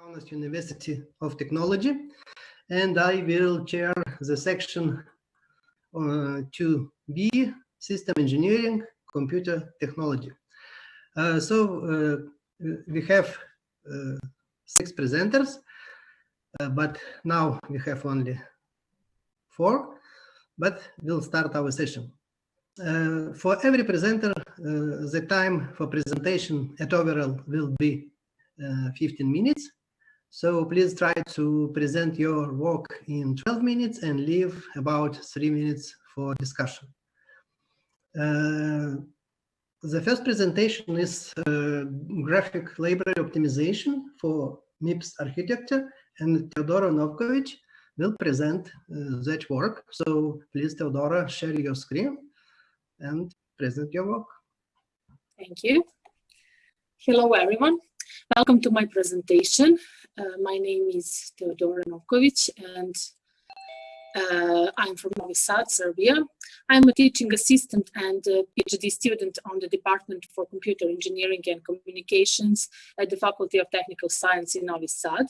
Kaunas University of Technology, and I will chair the section 2B, System Engineering, Computer Technology. We have 6 presenters, but now we have only 4, but we'll start our session. For every presenter, the time for presentation at overall will be 15 minutes. So please try to present your work in 12 minutes and leave about 3 minutes for discussion. The first presentation is graphic library optimization for MIPS architecture, and Teodora Novkovic will present that work. So please, Teodora, share your screen and present your work. Thank you. Hello, everyone. Welcome to my presentation. My name is Teodora Novkovic, and I'm from Novi Sad, Serbia. I'm a teaching assistant and a PhD student on the Department for Computer Engineering and Communications at the Faculty of Technical Science in Novi Sad.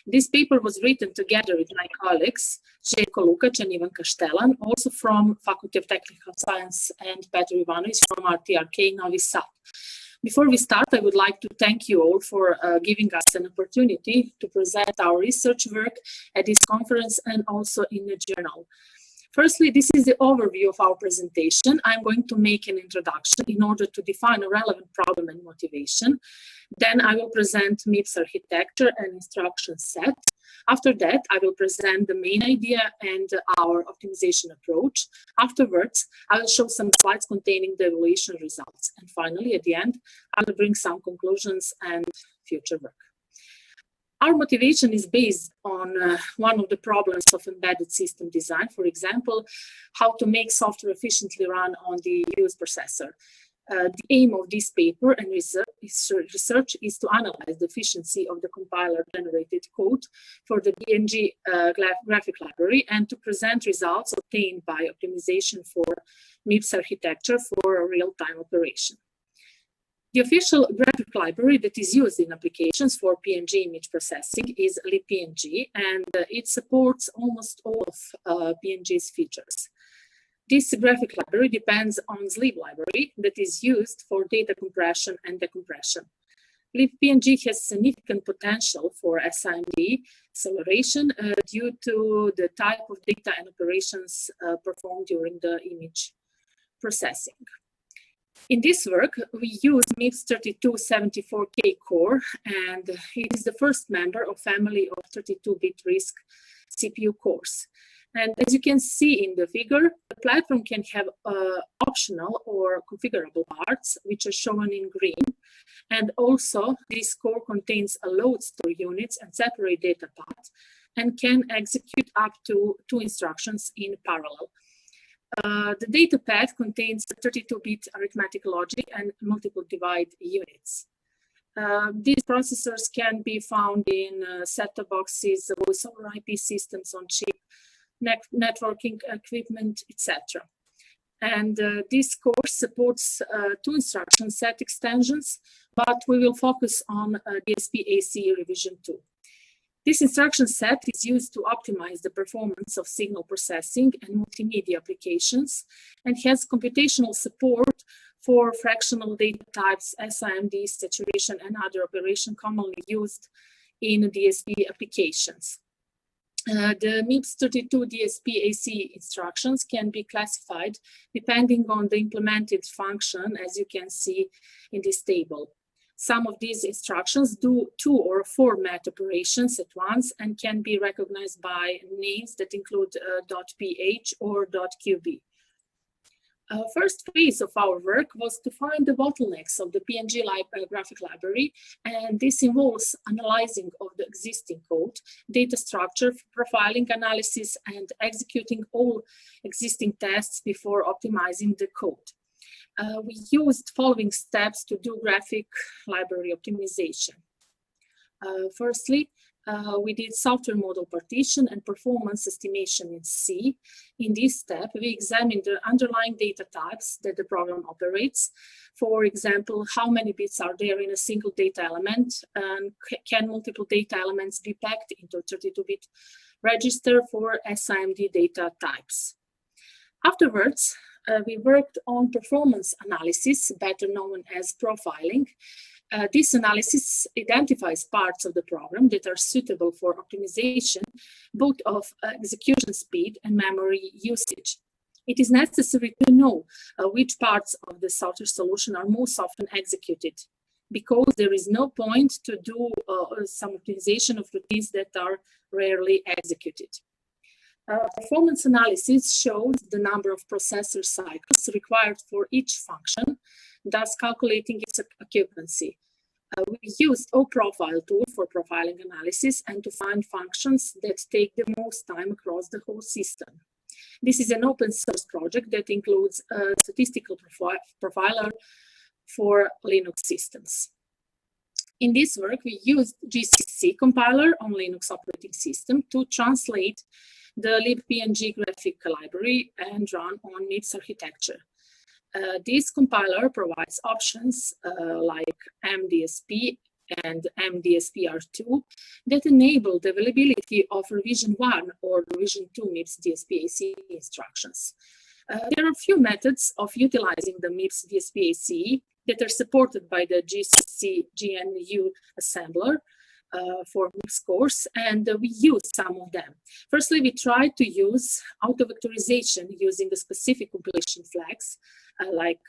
This paper was written together with my colleagues, Zeljko, Lukac, and even Kastelan, also from Faculty of Technical Science, and Petar from RTRK Novi Sad. Before we start, I would like to thank you all for giving us an opportunity to present our research work at this conference and also in a journal. Firstly, this is the overview of our presentation. I'm going to make an introduction in order to define a relevant problem and motivation. Then I will present MIPS architecture and instruction set. After that, I will present the main idea and our optimization approach. Afterwards, I will show some slides containing the evaluation results. And finally, at the end, I will bring some conclusions and future work. Our motivation is based on one of the problems of embedded system design, for example, how to make software efficiently run on the US processor. The aim of this paper and research is to analyze the efficiency of the compiler-generated code for the PNG graphic library and to present results obtained by optimization for MIPS architecture for real-time operation. The official graphic library that is used in applications for PNG image processing is libpng, and it supports almost all of PNG's features. This graphic library depends on zlib library that is used for data compression and decompression. libpng has significant potential for SIMD acceleration due to the type of data and operations performed during the image processing. In this work, we use MIPS 3274K core, and it is the first member of family of 32-bit RISC CPU cores. And as you can see in the figure, the platform can have optional or configurable parts, which are shown in green. And also, this core contains a load store units and separate data paths, and can execute up to 2 instructions in parallel. The data path contains 32-bit arithmetic logic and multiple divide units. These processors can be found in set-top boxes, voice over IP systems on chip, networking equipment, etc. And this course supports 2 instruction set extensions, but we will focus on DSP-AC revision 2. This instruction set is used to optimize the performance of signal processing and multimedia applications, and has computational support for fractional data types, SIMD, saturation, and other operations commonly used in DSP applications. The MIPS 32 DSP-AC instructions can be classified depending on the implemented function, as you can see in this table. Some of these instructions do 2 or 4 math operations at once and can be recognized by names that include .ph or .qb. First phase of our work was to find the bottlenecks of the PNG graphic library, and this involves analyzing of the existing code, data structure, profiling analysis, and executing all existing tests before optimizing the code. We used following steps to do graphic library optimization. Firstly, we did software model partition and performance estimation in C. In this step, we examined the underlying data types that the program operates. For example, how many bits are there in a single data element, and can multiple data elements be packed into a 32-bit register for SIMD data types. Afterwards, we worked on performance analysis, better known as profiling. This analysis identifies parts of the program that are suitable for optimization, both of execution speed and memory usage. It is necessary to know which parts of the software solution are most often executed, because there is no point to do some optimization of routines that are rarely executed. Performance analysis shows the number of processor cycles required for each function, thus calculating its occupancy. We used OProfile tool for profiling analysis and to find functions that take the most time across the whole system. This is an open source project that includes a statistical profiler for Linux systems. In this work, we used GCC compiler on Linux operating system to translate the libpng graphic library and run on MIPS architecture. This compiler provides options like MDSP and MDSPR2 that enable the availability of revision 1 or revision 2 MIPS DSP-AC instructions. There are a few methods of utilizing the MIPS DSP-AC that are supported by the GCC GNU assembler for MIPS course, and we use some of them. Firstly, we try to use auto-vectorization using the specific compilation flags like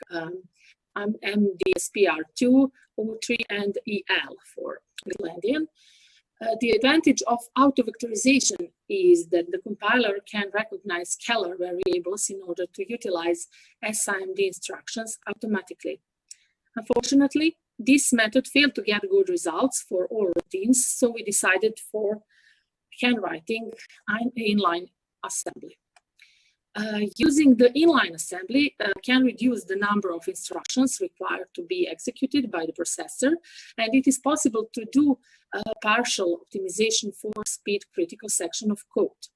MDSPR2, O3, and EL for Greenlandian. The advantage of auto-vectorization is that the compiler can recognize scalar variables in order to utilize SIMD instructions automatically. Unfortunately, this method failed to get good results for all routines, so we decided for handwriting and inline assembly. Using the inline assembly can reduce the number of instructions required to be executed by the processor, and it is possible to do partial optimization for speed critical section of code.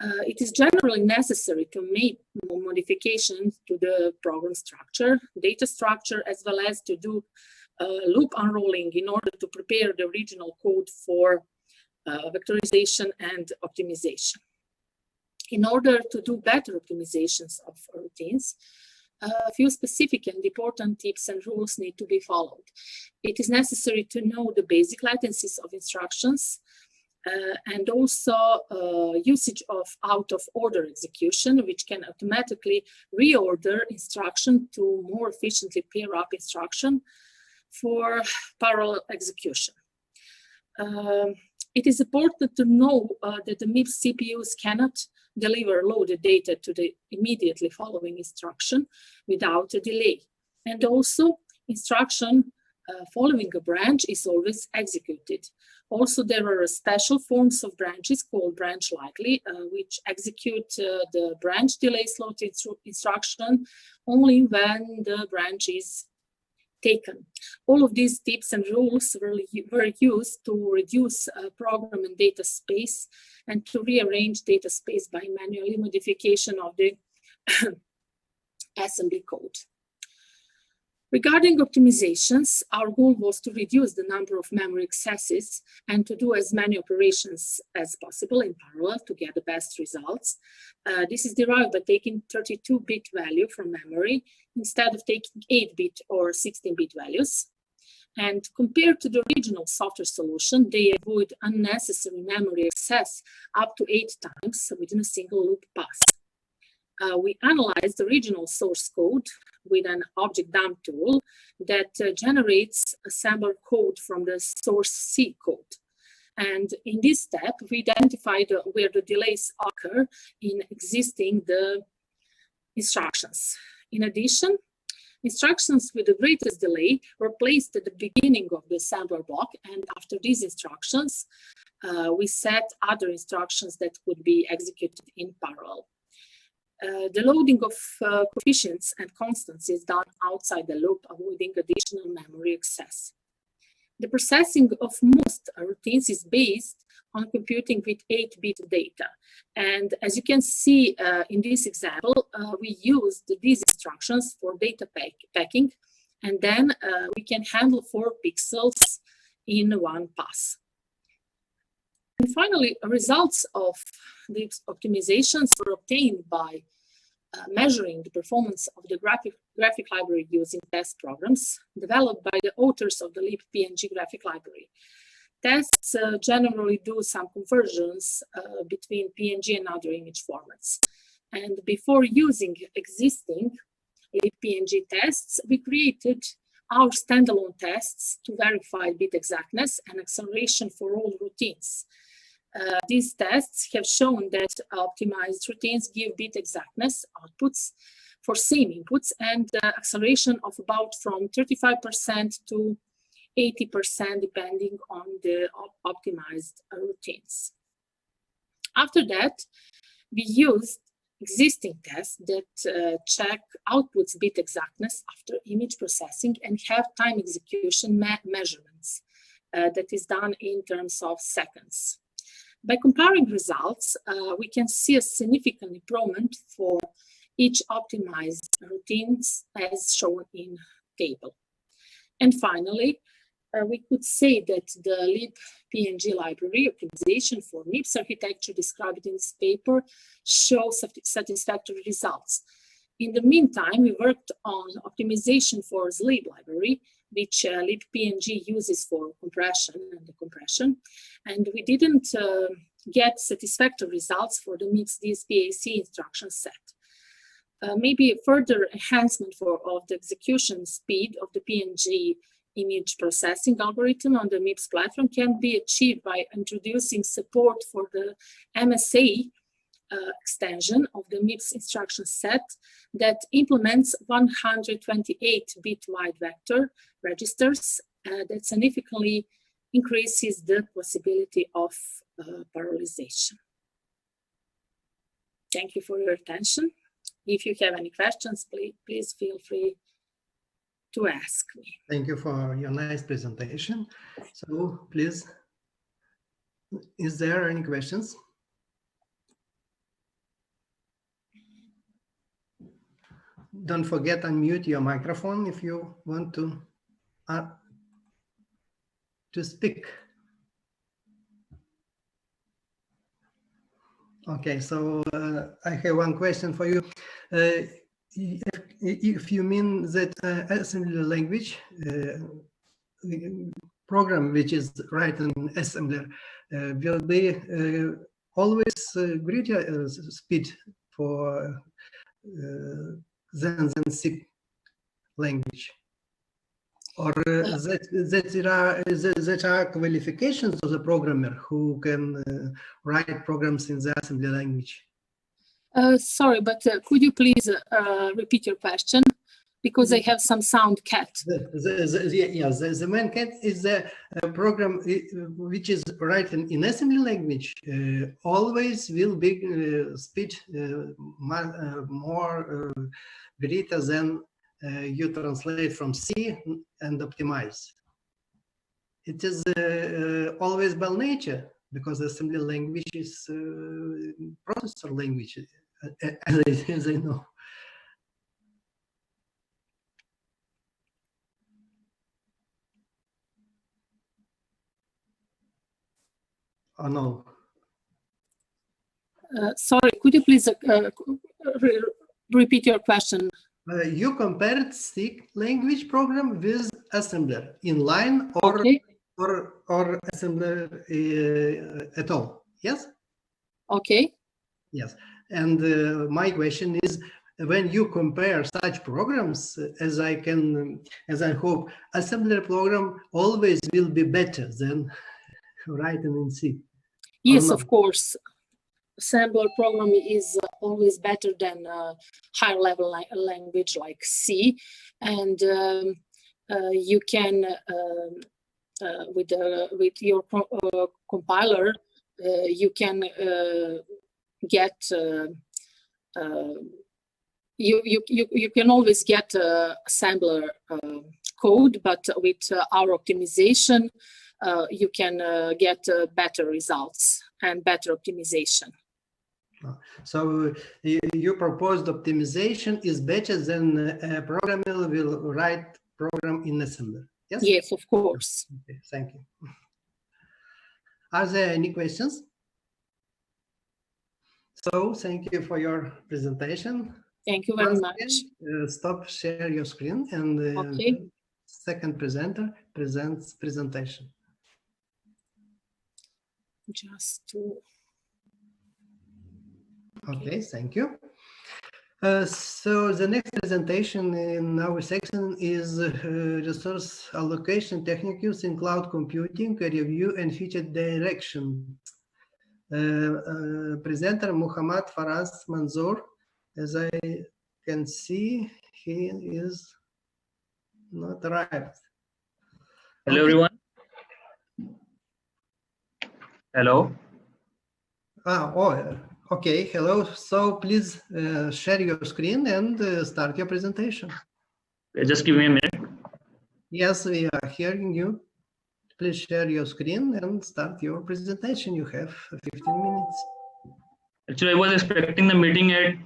It is generally necessary to make modifications to the program structure, data structure, as well as to do loop unrolling in order to prepare the original code for vectorization and optimization. In order to do better optimizations of routines, a few specific and important tips and rules need to be followed. It is necessary to know the basic latencies of instructions and also usage of out-of-order execution, which can automatically reorder instruction to more efficiently pair up instruction for parallel execution. It is important to know that the MIPS CPUs cannot deliver loaded data to the immediately following instruction without a delay. And also, instruction following a branch is always executed. Also, there are special forms of branches called branch likely, which execute the branch delay slot instruction only when the branch is taken. All of these tips and rules were used to reduce program and data space and to rearrange data space by manually modification of the assembly code. Regarding optimizations, our goal was to reduce the number of memory accesses and to do as many operations as possible in parallel to get the best results. This is derived by taking 32-bit value from memory instead of taking 8-bit or 16-bit values. And compared to the original software solution, they avoid unnecessary memory access up to 8 times within a single loop pass. We analyzed the original source code with an object dump tool that generates assembler code from the source C code. And in this step, we identified where the delays occur in existing the instructions. In addition, instructions with the greatest delay were placed at the beginning of the assembler block, and after these instructions, we set other instructions that could be executed in parallel. The loading of coefficients and constants is done outside the loop, avoiding additional memory access. The processing of most routines is based on computing with 8-bit data. And as you can see in this example, we used these instructions for data packing, and then we can handle 4 pixels in one pass. And finally, results of these optimizations were obtained by measuring the performance of the graphic library using test programs developed by the authors of the libpng graphic library. Tests generally do some conversions between PNG and other image formats. And before using existing libpng tests, we created our standalone tests to verify bit exactness and acceleration for all routines. These tests have shown that optimized routines give bit exactness outputs for same inputs and acceleration of about from 35% to 80% depending on the optimized routines. After that, we used existing tests that check outputs bit exactness after image processing and have time execution measurements that is done in terms of seconds. By comparing results, we can see a significant improvement for each optimized routines as shown in table. And finally, we could say that the libpng library optimization for MIPS architecture described in this paper shows satisfactory results. In the meantime, we worked on optimization for Zlib library, which libpng uses for compression and decompression, and we didn't get satisfactory results for the MIPS DSPAC instruction set. Maybe further enhancement of the execution speed of the PNG image processing algorithm on the MIPS platform can be achieved by introducing support for the MSA extension of the MIPS instruction set that implements 128-bit wide vector registers that significantly increases the possibility of parallelization. Thank you for your attention. If you have any questions, please feel free to ask me. Thank you for your nice presentation. So please, is there any questions? Don't forget to unmute your microphone if you want to speak. Okay, so I have one question for you. If you mean that assembly language program which is written in assembler will be always greater speed for than C language, or that are qualifications of the programmer who can write programs in the assembly language? Sorry, but could you please repeat your question? Because I have some sound cat. The main cat is the program which is written in assembly language. Always will be speed more greater than you translate from C and optimize. It is always by nature, because assembly language is processor language, as I know. Oh, no. Sorry, could you please repeat your question? You compared C language program with assembler inline or okay. or assembler at all. Yes. Okay. Yes. And my question is, when you compare such programs, as I hope, assembler program always will be better than writing in C. Yes, of course. Assembler program is always better than higher level language like C, and you can with your compiler you can get you can always get assembler code, but with our optimization, you can get better results and better optimization. So you proposed optimization is better than a programmer will write program in assembler. Yes? Yes, of course. Okay, thank you. Are there any questions? So thank you for your presentation. Thank you very much. Stop share your screen and Okay. second presenter presents presentation. Just to... Okay, thank you. So the next presentation in our section is resource allocation techniques in cloud computing, a review and future direction. Presenter Muhammad Faraz Manzoor. As I can see, he is not arrived. Hello, everyone. Hello. Okay. Hello. So please share your screen and start your presentation. Just give me a minute. Yes, we are hearing you. Please share your screen and start your presentation. You have 15 minutes. Actually, I was expecting the meeting at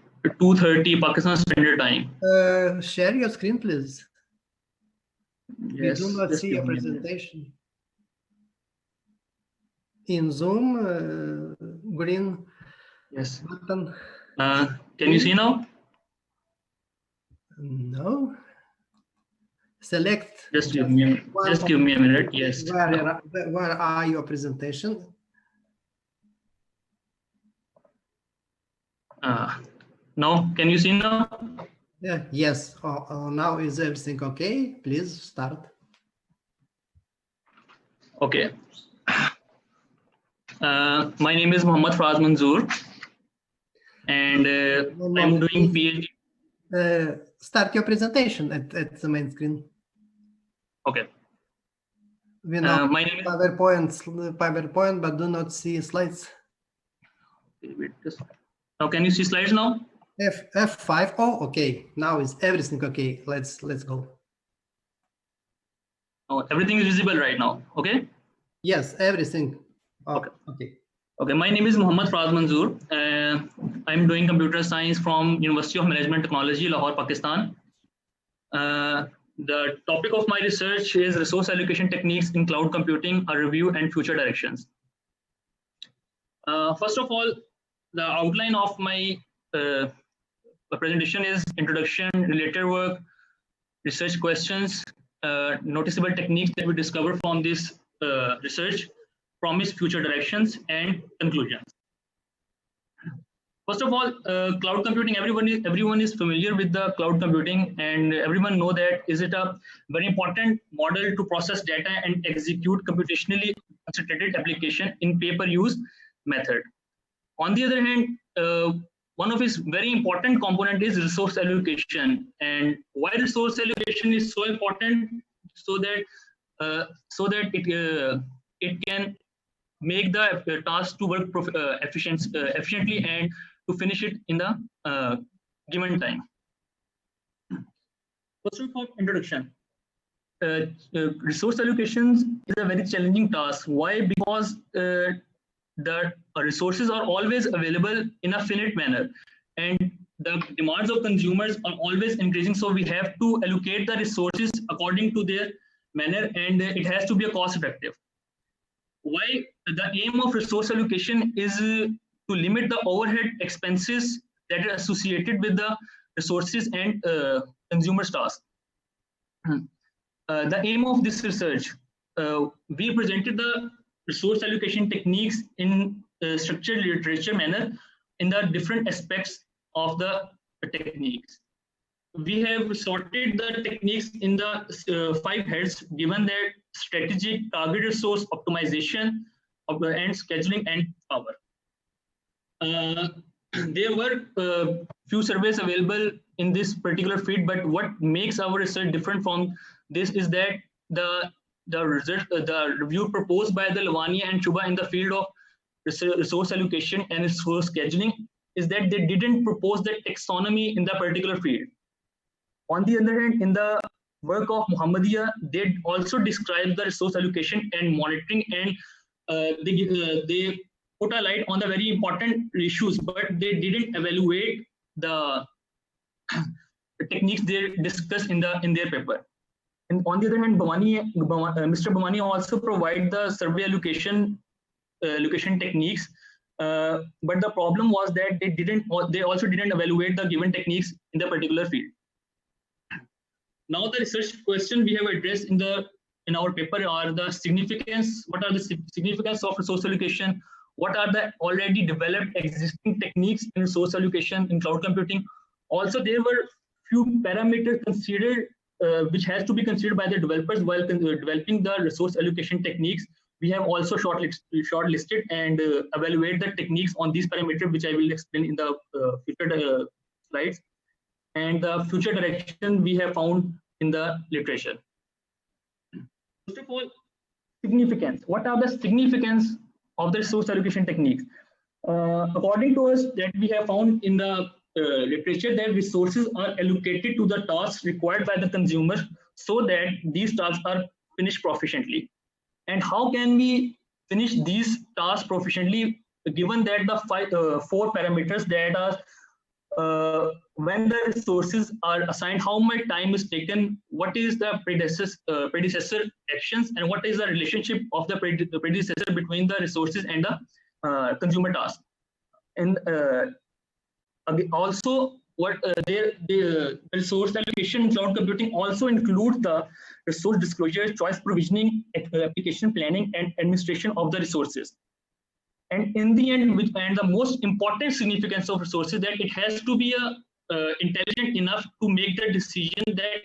2:30 Pakistan Standard Time. Share your screen, please. Yes, We do not see your presentation. In Zoom, green yes. button. Can you see now? No. Select. Just give me a minute. Yes. Where are your presentation? Now, can you see now? Yeah. Yes. Now is everything okay? Please start. Okay. My name is Muhammad Faraz Manzoor, and I'm doing PhD. Start your presentation at the main screen. Okay. We know my name is PowerPoint, but do not see slides. Wait, now, can you see slides now? F5. Oh, okay. Now is everything okay? Let's go. Oh, everything is visible right now. Okay. Yes, everything. Oh, okay. Okay. My name is Muhammad Faraz Manzoor. I'm doing computer science from University of Management Technology, Lahore, Pakistan. The topic of my research is resource allocation techniques in cloud computing, a review and future directions. First of all, the outline of my presentation is introduction, related work, research questions, noticeable techniques that we discover from this research, promise future directions, and conclusions. First of all, cloud computing, everyone is familiar with the cloud computing, and everyone know that is it a very important model to process data and execute computationally concentrated application in pay-per-use method. On the other hand, one of its very important component is resource allocation. And why resource allocation is so important? So that it can make the task to work efficiently and to finish it in the given time. First of all, introduction. Resource allocations is a very challenging task. Why? Because the resources are always available in a finite manner, and the demands of consumers are always increasing. So we have to allocate the resources according to their manner, and it has to be a cost effective. Why? The aim of resource allocation is to limit the overhead expenses that are associated with the resources and consumers' tasks. The aim of this research, we presented the resource allocation techniques in structured literature manner in the different aspects of the techniques. We have sorted the techniques in the 5 heads, given that strategic, target resource optimization, and scheduling and power. There were few surveys available in this particular field, but what makes our research different from this is that the review proposed by the Lithuania and Chuba in the field of resource allocation and resource scheduling is that they didn't propose the taxonomy in the particular field. On the other hand, in the work of Muhammadiyah, they also describe the resource allocation and monitoring, and they put a light on the very important issues, but they didn't evaluate the techniques they discussed in their paper. And on the other hand, Mr. Bhamani also provide the survey allocation techniques, but the problem was that they also didn't evaluate the given techniques in the particular field. Now the research question we have addressed in our paper are the significance. What are the significance of resource allocation? What are the already developed existing techniques in resource allocation in cloud computing? Also, there were few parameters considered which has to be considered by the developers while developing the resource allocation techniques. We have also shortlisted and evaluate the techniques on these parameters, which I will explain in the future slides. And the future direction we have found in the literature. First of all, significance. What are the significance of the resource allocation techniques? According to us, that we have found in the literature that resources are allocated to the tasks required by the consumer so that these tasks are finished proficiently. And how can we finish these tasks proficiently, given that the four parameters that are when the resources are assigned, how much time is taken, what is the predecessor actions, and what is the relationship of the predecessor between the resources and the consumer task. And also, what the resource allocation in cloud computing also includes the resource disclosure, choice provisioning, application planning, and administration of the resources. And in the end, and the most important significance of resources, that it has to be intelligent enough to make the decision that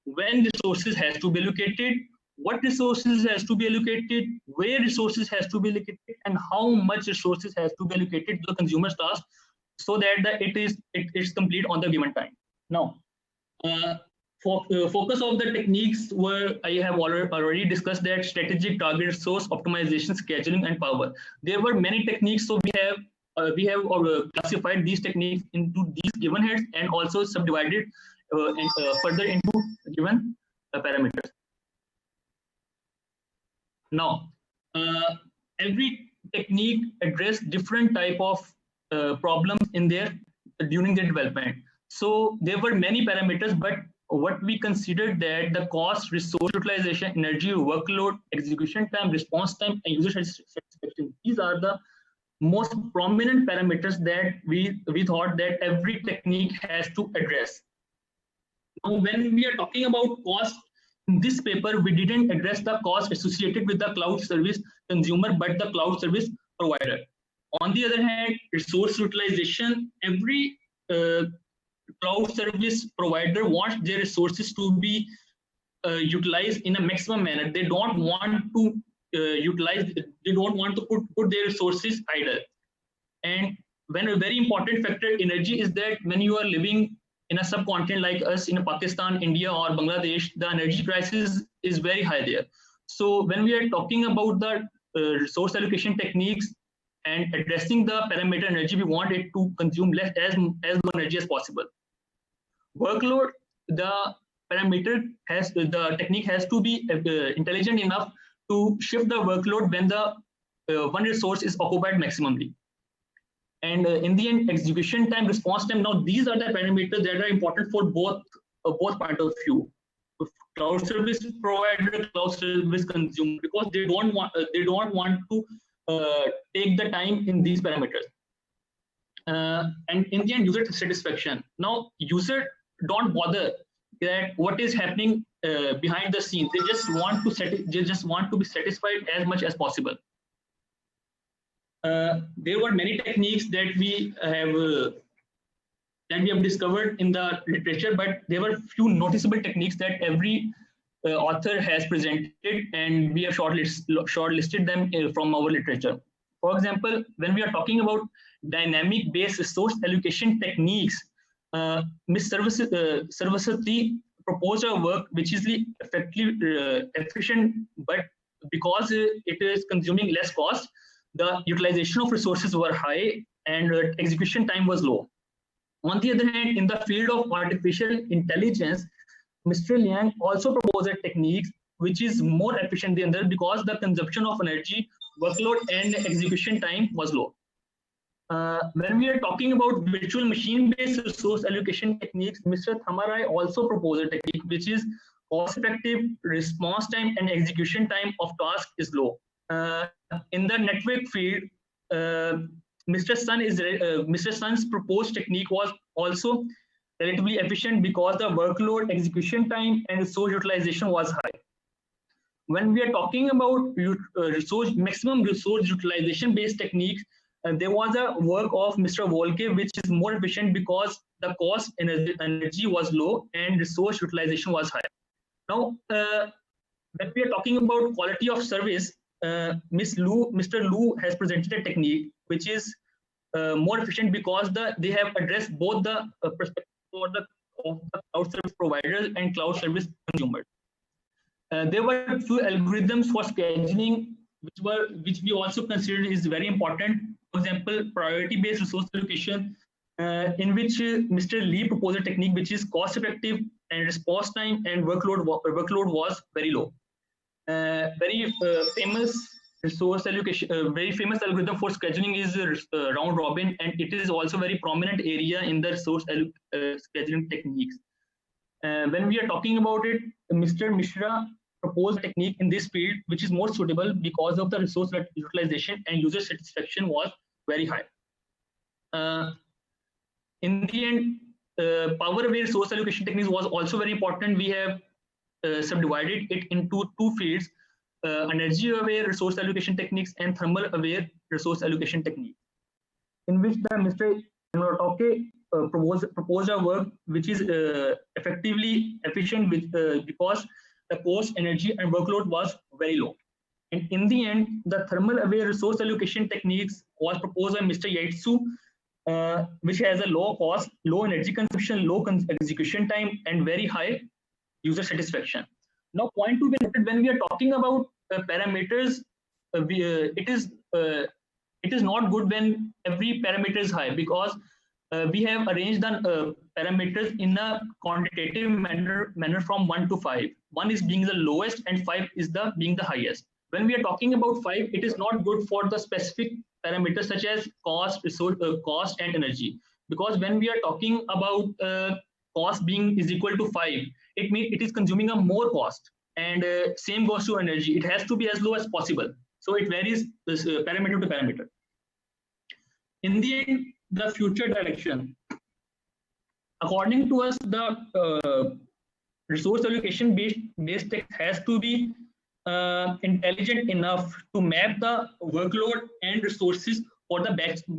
when resources has to be allocated, what resources has to be allocated, where resources has to be allocated, and how much resources has to be allocated to the consumer's task, so that it is complete on the given time. Now, focus of the techniques were, I have already discussed, that strategic, target resource optimization, scheduling, and power. There were many techniques, so we have classified these techniques into these given heads and also subdivided further into given parameters. Now, every technique addressed different type of problems during their development. So there were many parameters, but what we considered that the cost, resource utilization, energy, workload, execution time, response time, and user satisfaction. These are the most prominent parameters that we thought that every technique has to address. Now, when we are talking about cost, in this paper, we didn't address the cost associated with the cloud service consumer, but the cloud service provider. On the other hand, resource utilization, every cloud service provider wants their resources to be utilized in a maximum manner. They don't want to they don't want to put their resources idle. And when a very important factor, energy, is that when you are living in a subcontinent like us in Pakistan, India, or Bangladesh, the energy prices is very high there. So when we are talking about the resource allocation techniques and addressing the parameter energy, we want it to consume as low energy as possible. Workload, the technique has to be intelligent enough to shift the workload when the one resource is occupied maximally. And in the end, execution time, response time. Now, these are the parameters that are important for both point of view, cloud service provider, cloud service consumer, because they don't want to take the time in these parameters. And in the end, user satisfaction. Now, user don't bother that what is happening behind the scenes. They just want to be satisfied as much as possible. There were many techniques that we have discovered in the literature, but there were few noticeable techniques that every author has presented, and we have shortlisted them from our literature. For example, when we are talking about dynamic-based resource allocation techniques, Ms. Sarvasati proposed a work which is effectively efficient, but because it is consuming less cost, the utilization of resources were high and execution time was low. On the other hand, in the field of artificial intelligence, Mr. Liang also proposed a technique which is more efficient than others because the consumption of energy, workload, and execution time was low. When we are talking about virtual machine-based resource allocation techniques, Mr. Thamarai also proposed a technique which is cost-effective, response time and execution time of task is low. In the network field, Mr. Sun's proposed technique was also relatively efficient because the workload, execution time, and resource utilization was high. When we are talking about maximum resource utilization-based techniques, there was a work of Mr. Volke, which is more efficient because the cost energy was low and resource utilization was high. Now, when we are talking about quality of service, Mr. Lu has presented a technique which is more efficient because they have addressed both the perspective of the cloud service providers and cloud service consumers. There were few algorithms for scheduling which we also considered is very important. For example, priority-based resource allocation, in which Mr. Lee proposed a technique which is cost-effective and response time and workload was very low. Very famous resource allocation, very famous algorithm for scheduling is round robin, and it is also very prominent area in the resource scheduling techniques. When we are talking about it, Mr. Mishra proposed a technique in this field which is more suitable because of the resource utilization and user satisfaction was very high. In the end, power-aware resource allocation techniques was also very important. We have subdivided it into two fields: energy-aware resource allocation techniques and thermal-aware resource allocation techniques, in which the Mr. Notoke proposed a work which is effectively efficient because the cost, energy, and workload was very low. And in the end, the thermal-aware resource allocation techniques was proposed by Mr. Yaitsu, which has a low cost, low energy consumption, low execution time, and very high user satisfaction. Now, point to be noted: when we are talking about parameters, it is not good when every parameter is high, because we have arranged the parameters in a quantitative manner from 1 to 5. 1 is being the lowest and 5 is being the highest. When we are talking about 5, it is not good for the specific parameters such as cost, resource, cost and energy, because when we are talking about cost being is equal to 5, it means it is consuming a more cost, and same goes to energy. It has to be as low as possible, so it varies this parameter to parameter. In the end, the future direction, according to us, the resource allocation based tech has to be intelligent enough to map the workload and resources for the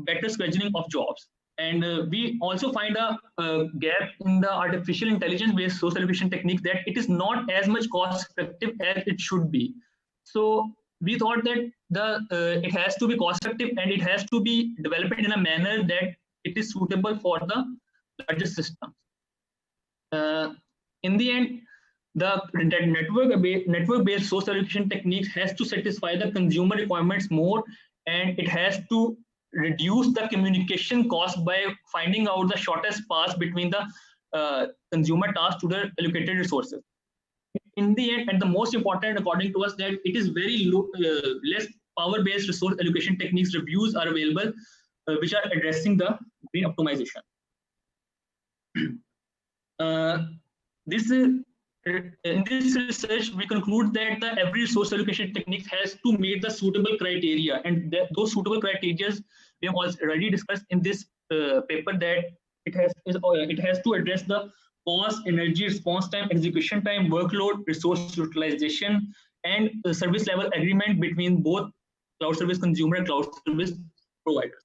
better scheduling of jobs. And we also find a gap in the artificial intelligence based resource allocation technique, that it is not as much cost effective as it should be. So we thought that it has to be cost effective and it has to be developed in a manner that it is suitable for the larger systems. In the end, the network-based resource allocation techniques has to satisfy the consumer requirements more, and it has to reduce the communication cost by finding out the shortest path between the consumer task to the allocated resources. In the end, and the most important according to us, that it is very low, less power-based resource allocation techniques reviews are available, which are addressing the green optimization. In this research, we conclude that every resource allocation technique has to meet the suitable criteria, and those suitable criteria we have already discussed in this paper, that it has to address the cost, energy, response time, execution time, workload, resource utilization, and service level agreement between both cloud service consumer and cloud service providers.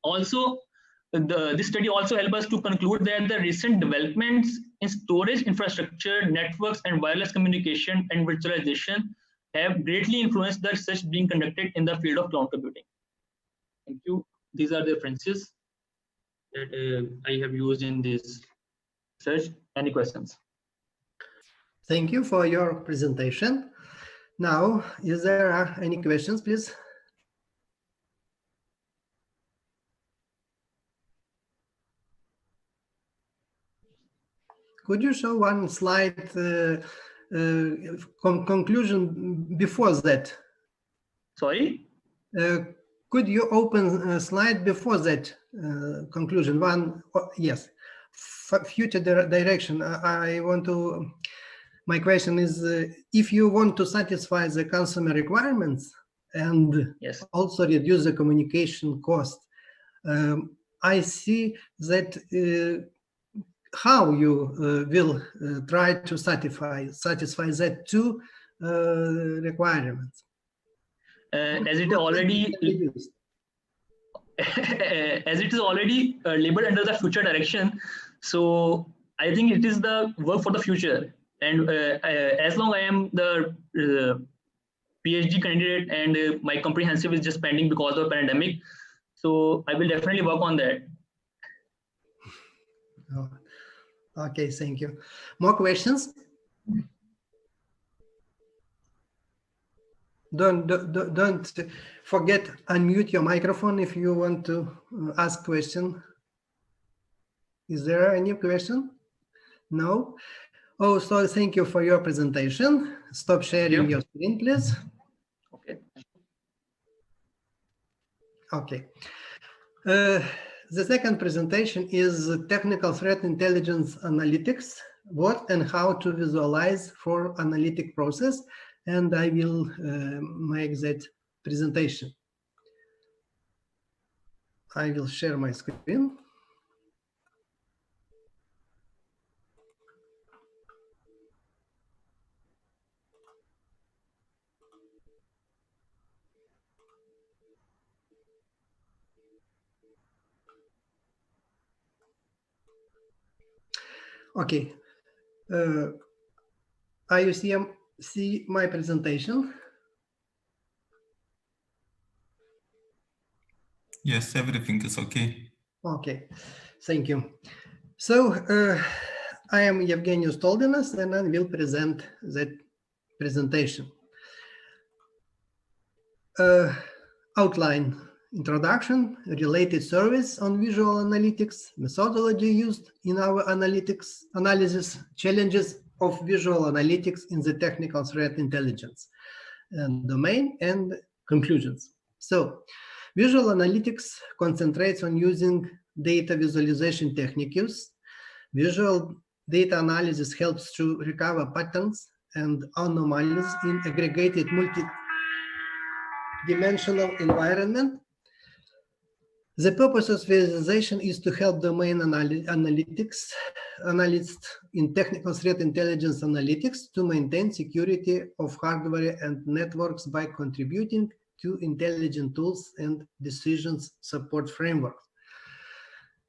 Also, this study also helps us to conclude that the recent developments in storage infrastructure, networks, and wireless communication and virtualization have greatly influenced the research being conducted in the field of cloud computing. Thank you. These are the references that I have used in this research. Any questions? Thank you for your presentation. Now, is there any questions, please? could you show one slide conclusion before that? Sorry? Could you open a slide before that conclusion? One, yes, future direction. I want to, my question is, if you want to satisfy the consumer requirements and Yes. also reduce the communication cost, I see that how you will try to satisfy that two requirements. As it already as it is already labeled under the future direction, so I think it is the work for the future. And as long I am the PhD candidate and my comprehensive is just pending because of the pandemic, so I will definitely work on that. Oh, okay, thank you. More questions? Don't forget unmute your microphone if you want to ask question. Is there any question? No? Oh, so thank you for your presentation. Stop sharing your screen, please. Okay. Okay. The second presentation is technical threat intelligence analytics, what and how to visualize for analytic process. And I will make that presentation. I will share my screen. Okay. Are you see my presentation? Yes, everything is okay. Okay, thank you. So I am Jevgenijus Toldinas and I will present that presentation. Outline: introduction, related service on visual analytics, methodology used in our analysis, challenges of visual analytics in the technical threat intelligence and domain, and conclusions. So visual analytics concentrates on using data visualization techniques. Visual data analysis helps to recover patterns and anomalies in aggregated multi-dimensional environment. The purpose of visualization is to help domain analysts in technical threat intelligence analytics to maintain security of hardware and networks by contributing to intelligent tools and decisions support frameworks.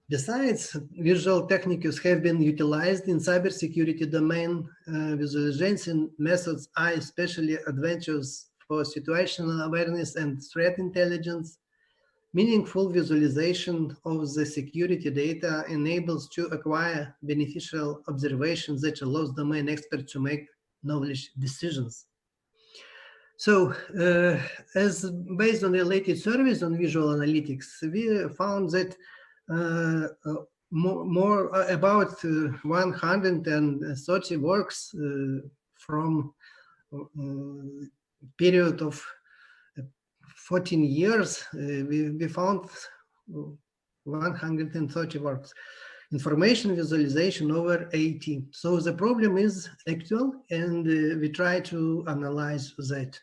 Besides, visual techniques have been utilized in cybersecurity domain. Visualization methods are especially advantageous for situational awareness and threat intelligence. Meaningful visualization of the security data enables to acquire beneficial observations that allows domain experts to make knowledge decisions. So, as based on the related surveys on visual analytics, we found that about 130 works from period of 14 years, we found 130 works. Information visualization over 80. So the problem is actual, and we try to analyze that.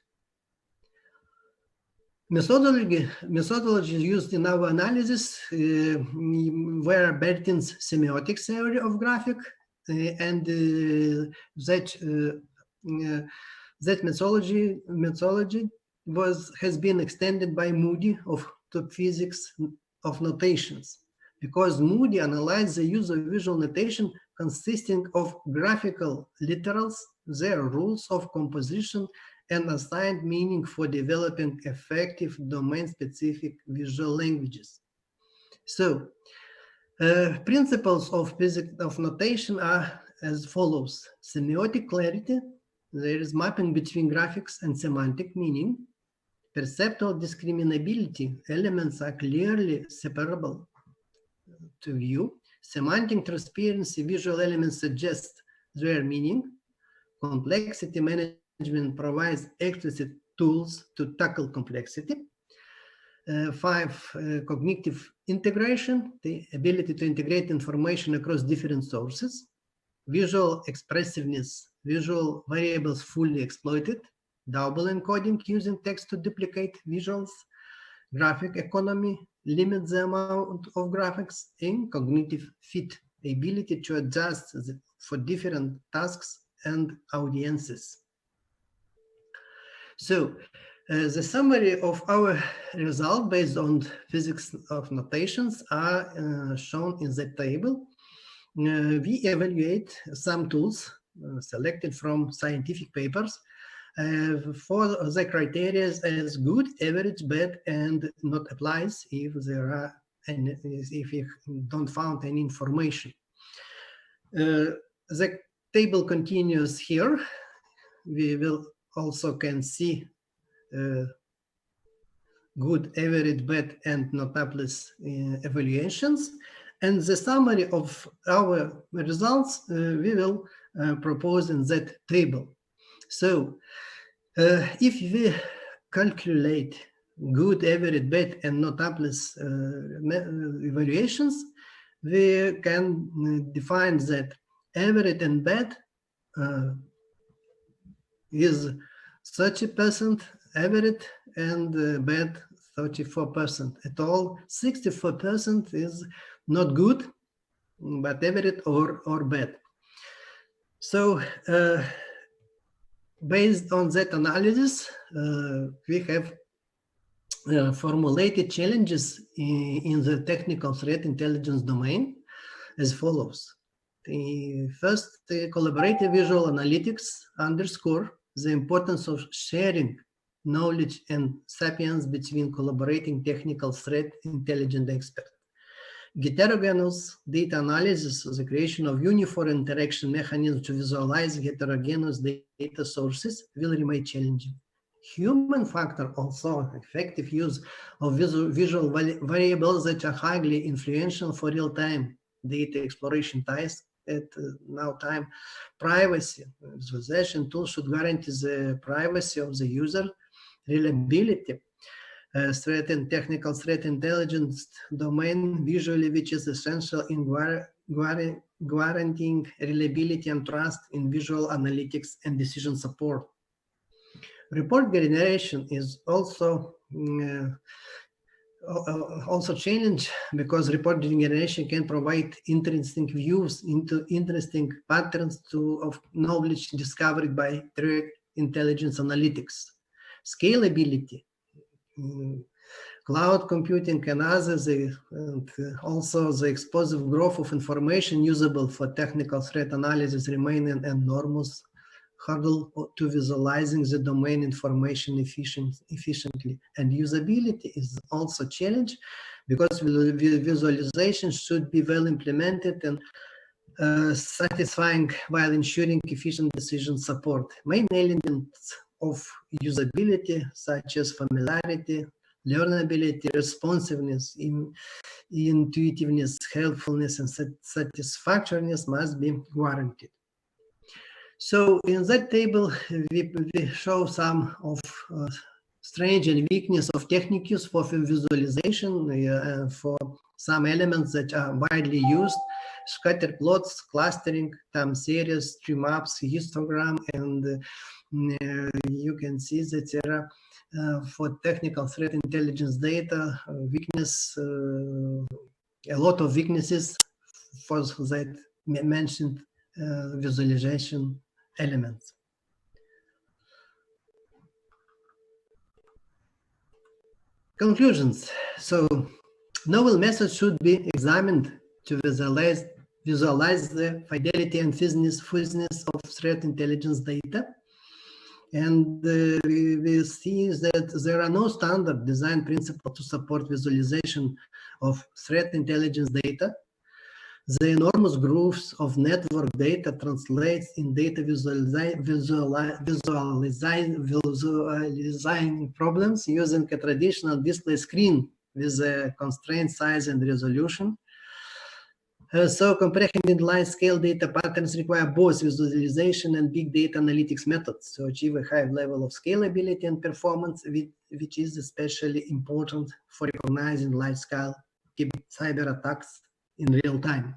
Methodology used in our analysis were Bertin's semiotic theory of graphic, and that methodology has been extended by Moody to physics of notations, because Moody analyzed the use of visual notation consisting of graphical literals, their rules of composition, and assigned meaning for developing effective domain-specific visual languages. So, principles of physics of notation are as follows: semiotic clarity, there is mapping between graphics and semantic meaning. Perceptual discriminability, elements are clearly separable to view. Semantic transparency, visual elements suggest their meaning. Complexity management provides explicit tools to tackle complexity. 5, cognitive integration, the ability to integrate information across different sources. Visual expressiveness, visual variables fully exploited. Double encoding using text to duplicate visuals. Graphic economy, limit the amount of graphics. In cognitive fit, ability to adjust for different tasks and audiences. So, the summary of our result based on physics of notations are shown in the table. We evaluate some tools selected from scientific papers for the criteria as good, average, bad, and not applies if there are any, if you don't find any information. The table continues here. We will also can see good, average, bad, and not applies evaluations. And the summary of our results we will propose in that table. So if we calculate good, average, bad, and not applies evaluations, we can define that average and bad is 30%, average, and bad 34%. At all, 64% is not good, but average or bad. So based on that analysis, we have formulated challenges in the technical threat intelligence domain as follows. The first, the collaborative visual analytics underscore the importance of sharing knowledge and sapience between collaborating technical threat intelligence experts. Heterogeneous data analysis, the creation of uniform interaction mechanisms to visualize heterogeneous data sources will remain challenging. Human factor also, effective use of visual variables that are highly influential for real-time data exploration tasks at now time. Privacy, visualization tools should guarantee the privacy of the user, reliability, threat and technical threat intelligence domain visually, which is essential in guaranteeing reliability and trust in visual analytics and decision support. Report generation is also challenge because report generation can provide interesting views into interesting patterns of knowledge discovered by threat intelligence analytics. Scalability, cloud computing and others, and also the explosive growth of information usable for technical threat analysis remain an enormous hurdle to visualizing the domain information efficiently. And usability is also a challenge because visualization should be well implemented and satisfying while ensuring efficient decision support. Main elements of usability such as familiarity, learnability, responsiveness, intuitiveness, helpfulness, and satisfactoriness must be guaranteed. So in that table, we show some of strength and weakness of techniques used for visualization for some elements that are widely used: scatter plots, clustering, time series, tree maps, histogram, and you can see that there are for technical threat intelligence data weakness, a lot of weaknesses for that mentioned visualization elements. Conclusions. So novel methods should be examined to visualize the fidelity and fuzziness of threat intelligence data. And we see that there are no standard design principles to support visualization of threat intelligence data. The enormous growth of network data translates in data visualizing problems using a traditional display screen with a constrained size and resolution. So comprehending large-scale data patterns require both visualization and big data analytics methods to achieve a high level of scalability and performance, which is especially important for recognizing large-scale cyber attacks in real time.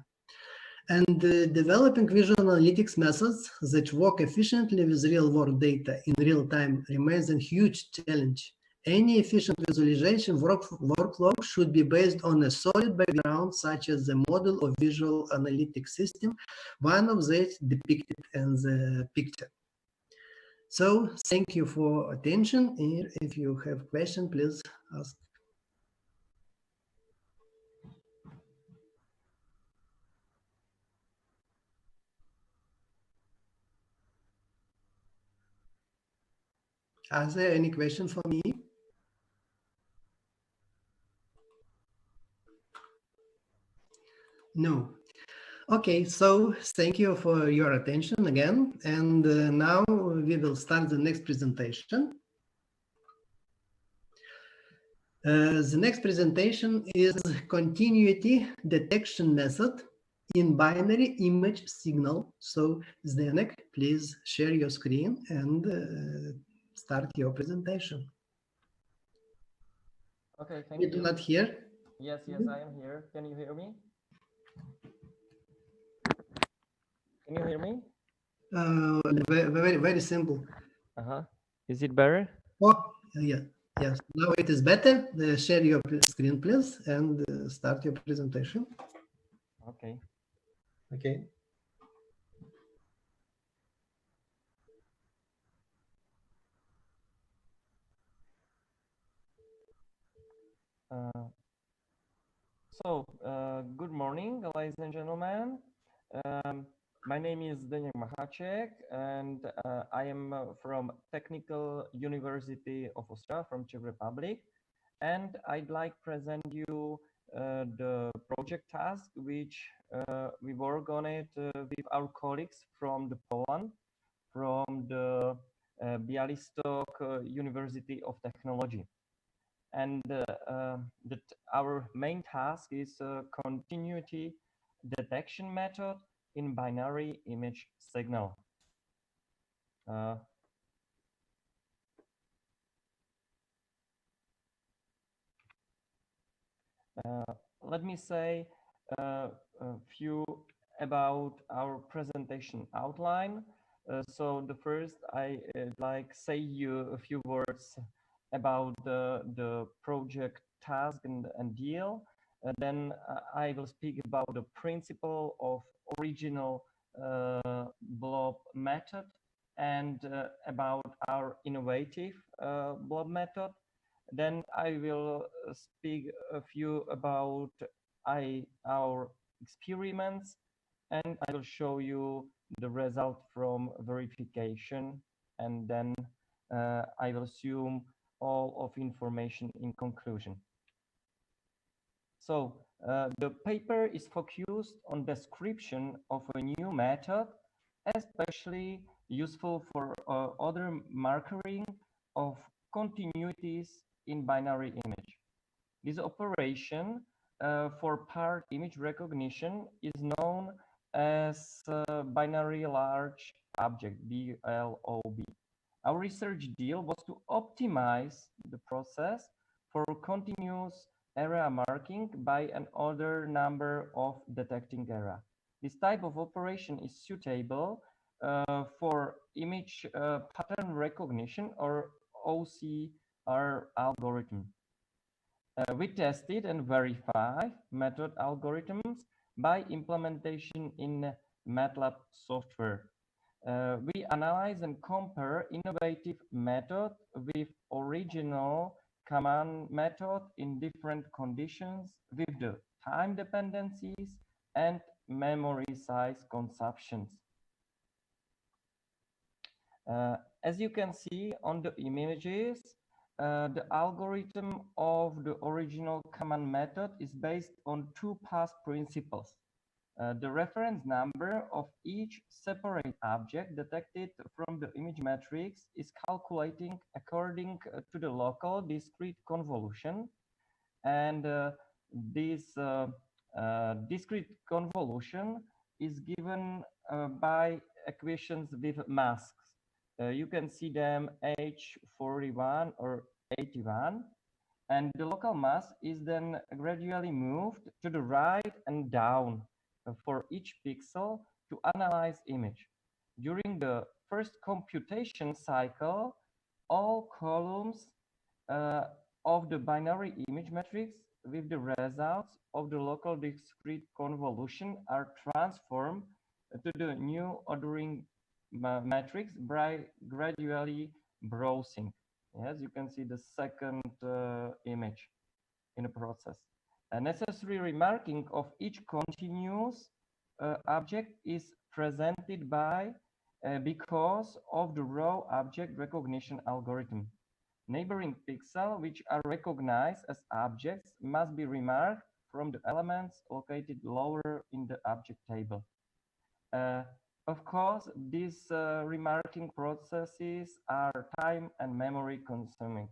And developing visual analytics methods that work efficiently with real-world data in real time remains a huge challenge. Any efficient visualization workflow should be based on a solid background, such as the model of visual analytics system, one of these depicted in the picture. So thank you for attention. If you have questions, please ask. Are there any questions for me? No. Okay, so thank you for your attention again. And now we will start the next presentation. The next presentation is continuity detection method in binary image signal. So Zdenek, please share your screen and start your presentation. Okay, thank you. You do not hear? Yes, I am here. Can you hear me? Can you hear me? Very simple. Is it better? Oh, yeah. Yes, now it is better. Share your screen, please, and start your presentation. Okay. Okay. Good morning, ladies and gentlemen. My name is Zdeněk, and I am from Technical University of Austria from Czech Republic. And I'd like to present you the project task which we work on it with our colleagues from Poland, from the Białystok University of Technology. And that our main task is continuity detection method in binary image signal. Let me say a few about our presentation outline. So the first, I like say you a few words about the project task and deal. Then I will speak about the principle of original blob method and about our innovative blob method. Then I will speak a few about our experiments, and I will show you the result from verification, and then I will assume all of information in conclusion. So the paper is focused on description of a new method, especially useful for other markering of continuities in binary image. This operation for part image recognition is known as binary large object, BLOB. Our research deal was to optimize the process for continuous area marking by another number of detecting area. This type of operation is suitable for image pattern recognition or OCR algorithm. We tested and verified method algorithms by implementation in MATLAB software. We analyze and compare innovative method with original command method in different conditions with the time dependencies and memory size consumptions. As you can see on the images, the algorithm of the original command method is based on two path principles. The reference number of each separate object detected from the image matrix is calculating according to the local discrete convolution. And this Discrete convolution is given by equations with masks. You can see them H41 or 81, and the local mass is then gradually moved to the right and down for each pixel to analyze image. During the first computation cycle, all columns of the binary image matrix with the results of the local discrete convolution are transformed to the new ordering matrix by gradually browsing. Yes, you can see the second image in the process. A necessary remarking of each continuous object is presented by because of the raw object recognition algorithm. Neighboring pixels which are recognized as objects must be remarked from the elements located lower in the object table. Of course, these remarking processes are time and memory consuming.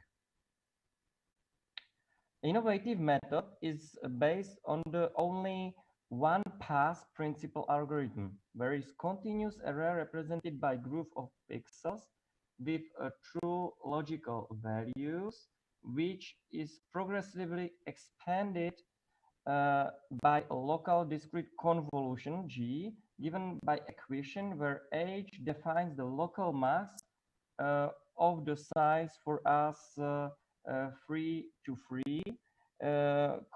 Innovative method is based on the only one pass principal algorithm, where is continuous area represented by group of pixels with true logical values, which is progressively expanded by a local discrete convolution G, given by equation where H defines the local mass of the size for us 3 to 3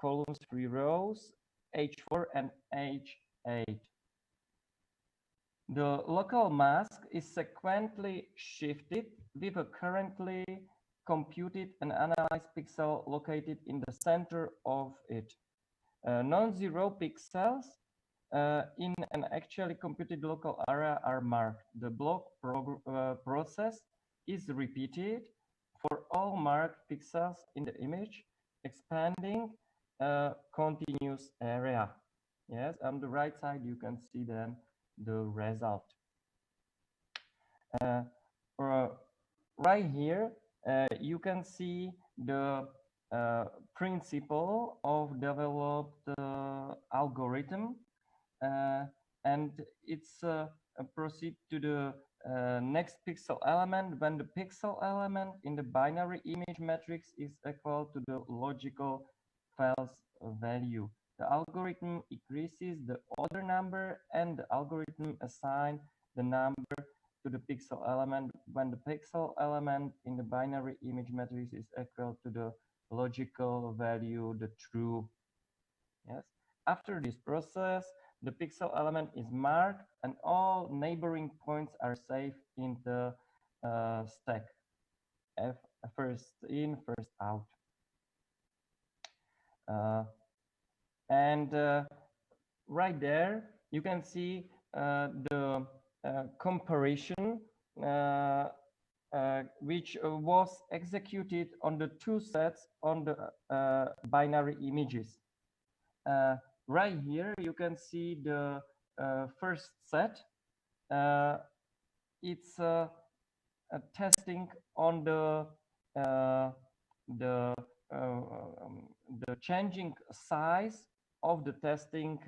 columns, 3 rows, H4 and H8. The local mask is sequentially shifted with a currently computed and analyzed pixel located in the center of it. Non-zero pixels in an actually computed local area are marked. The block process is repeated for all marked pixels in the image, expanding a continuous area. Yes, on the right side, you can see then the result. Right here, you can see the principle of developed algorithm, and it's proceed to the next pixel element when the pixel element in the binary image matrix is equal to the logical false value. The algorithm increases the order number, and the algorithm assigns the number to the pixel element when the pixel element in the binary image matrix is equal to the logical value, the true. Yes. After this process, the pixel element is marked and all neighboring points are saved in the stack. First in, first out. Right there, you can see the comparison which was executed on the two sets on the binary images. Right here, you can see the first set. It's a testing on the changing size of the testing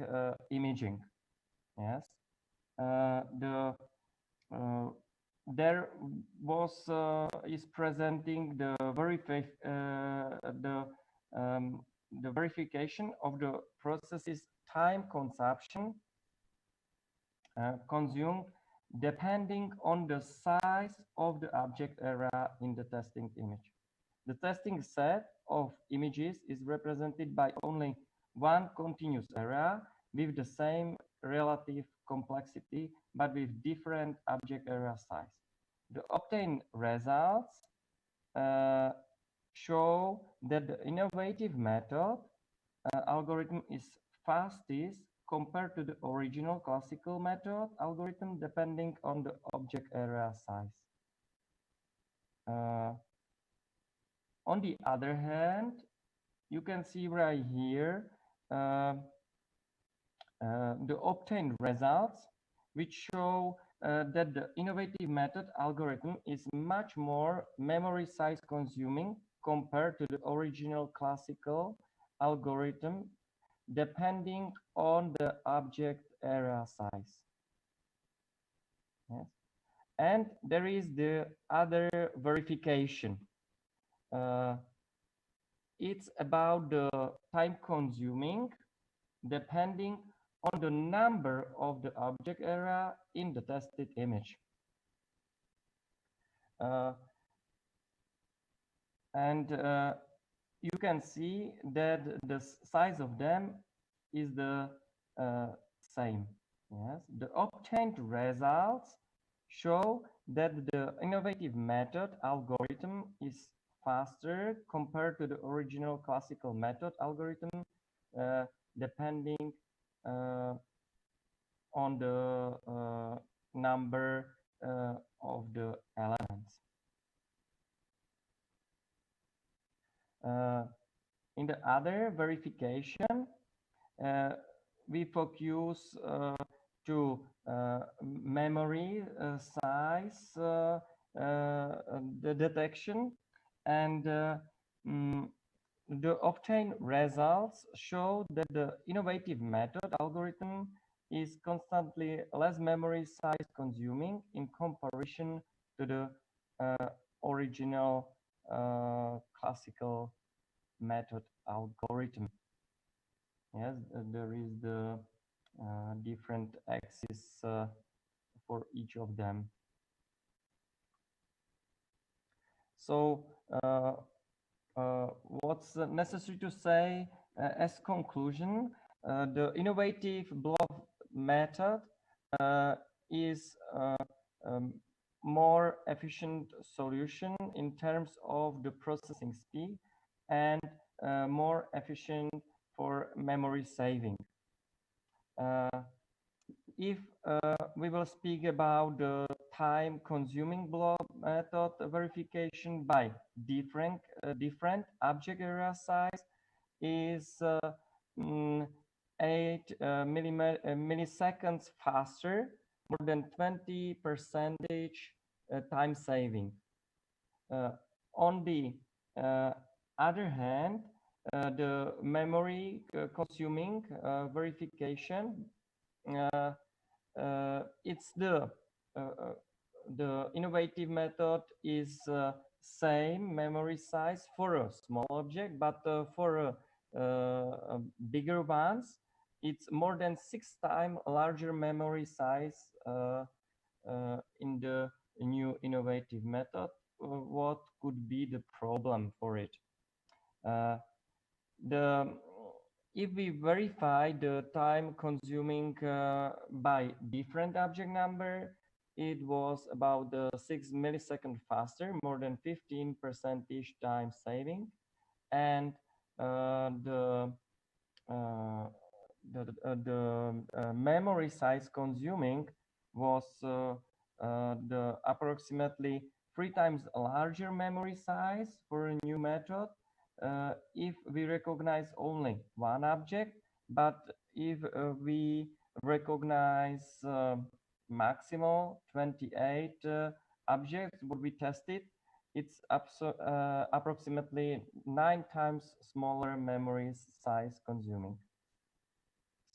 imaging. Yes, there was is presenting the verification of the process's time consumption consumed depending on the size of the object area in the testing image. The testing set of images is represented by only one continuous area with the same relative complexity, but with different object area size. The obtained results show that the innovative method algorithm is fastest compared to the original classical method algorithm depending on the object area size. On the other hand, you can see right here the obtained results, which show that the innovative method algorithm is much more memory size consuming compared to the original classical algorithm, depending on the object area size. Yes. And there is the other verification. It's about the time consuming depending on the number of the object area in the tested image. You can see that the size of them is the same. Yes, the obtained results show that the innovative method algorithm is faster compared to the original classical method algorithm, depending on the number of the elements. In the other verification, we focus to memory size, the detection, and the obtained results show that the innovative method algorithm is constantly less memory size consuming in comparison to the original classical method algorithm. Yes, there is the different axes for each of them. So what's necessary to say as conclusion, the innovative blob method is more efficient solution in terms of the processing speed and more efficient for memory saving. If we will speak about the time consuming blob method verification by different object area size is 8 milliseconds faster, more than 20% time saving. On the other hand, the memory consuming verification, it's the innovative method is same memory size for a small object, but for bigger ones, it's more than 6 times larger memory size in the new innovative method. What could be the problem for it? If we verify the time consuming by different object number, it was about 6 milliseconds faster, more than 15% time saving, and the memory size consuming was the approximately 3 times larger memory size for a new method if we recognize only one object, but if we recognize maximal 28 objects would be tested, it's approximately 9 times smaller memory size consuming.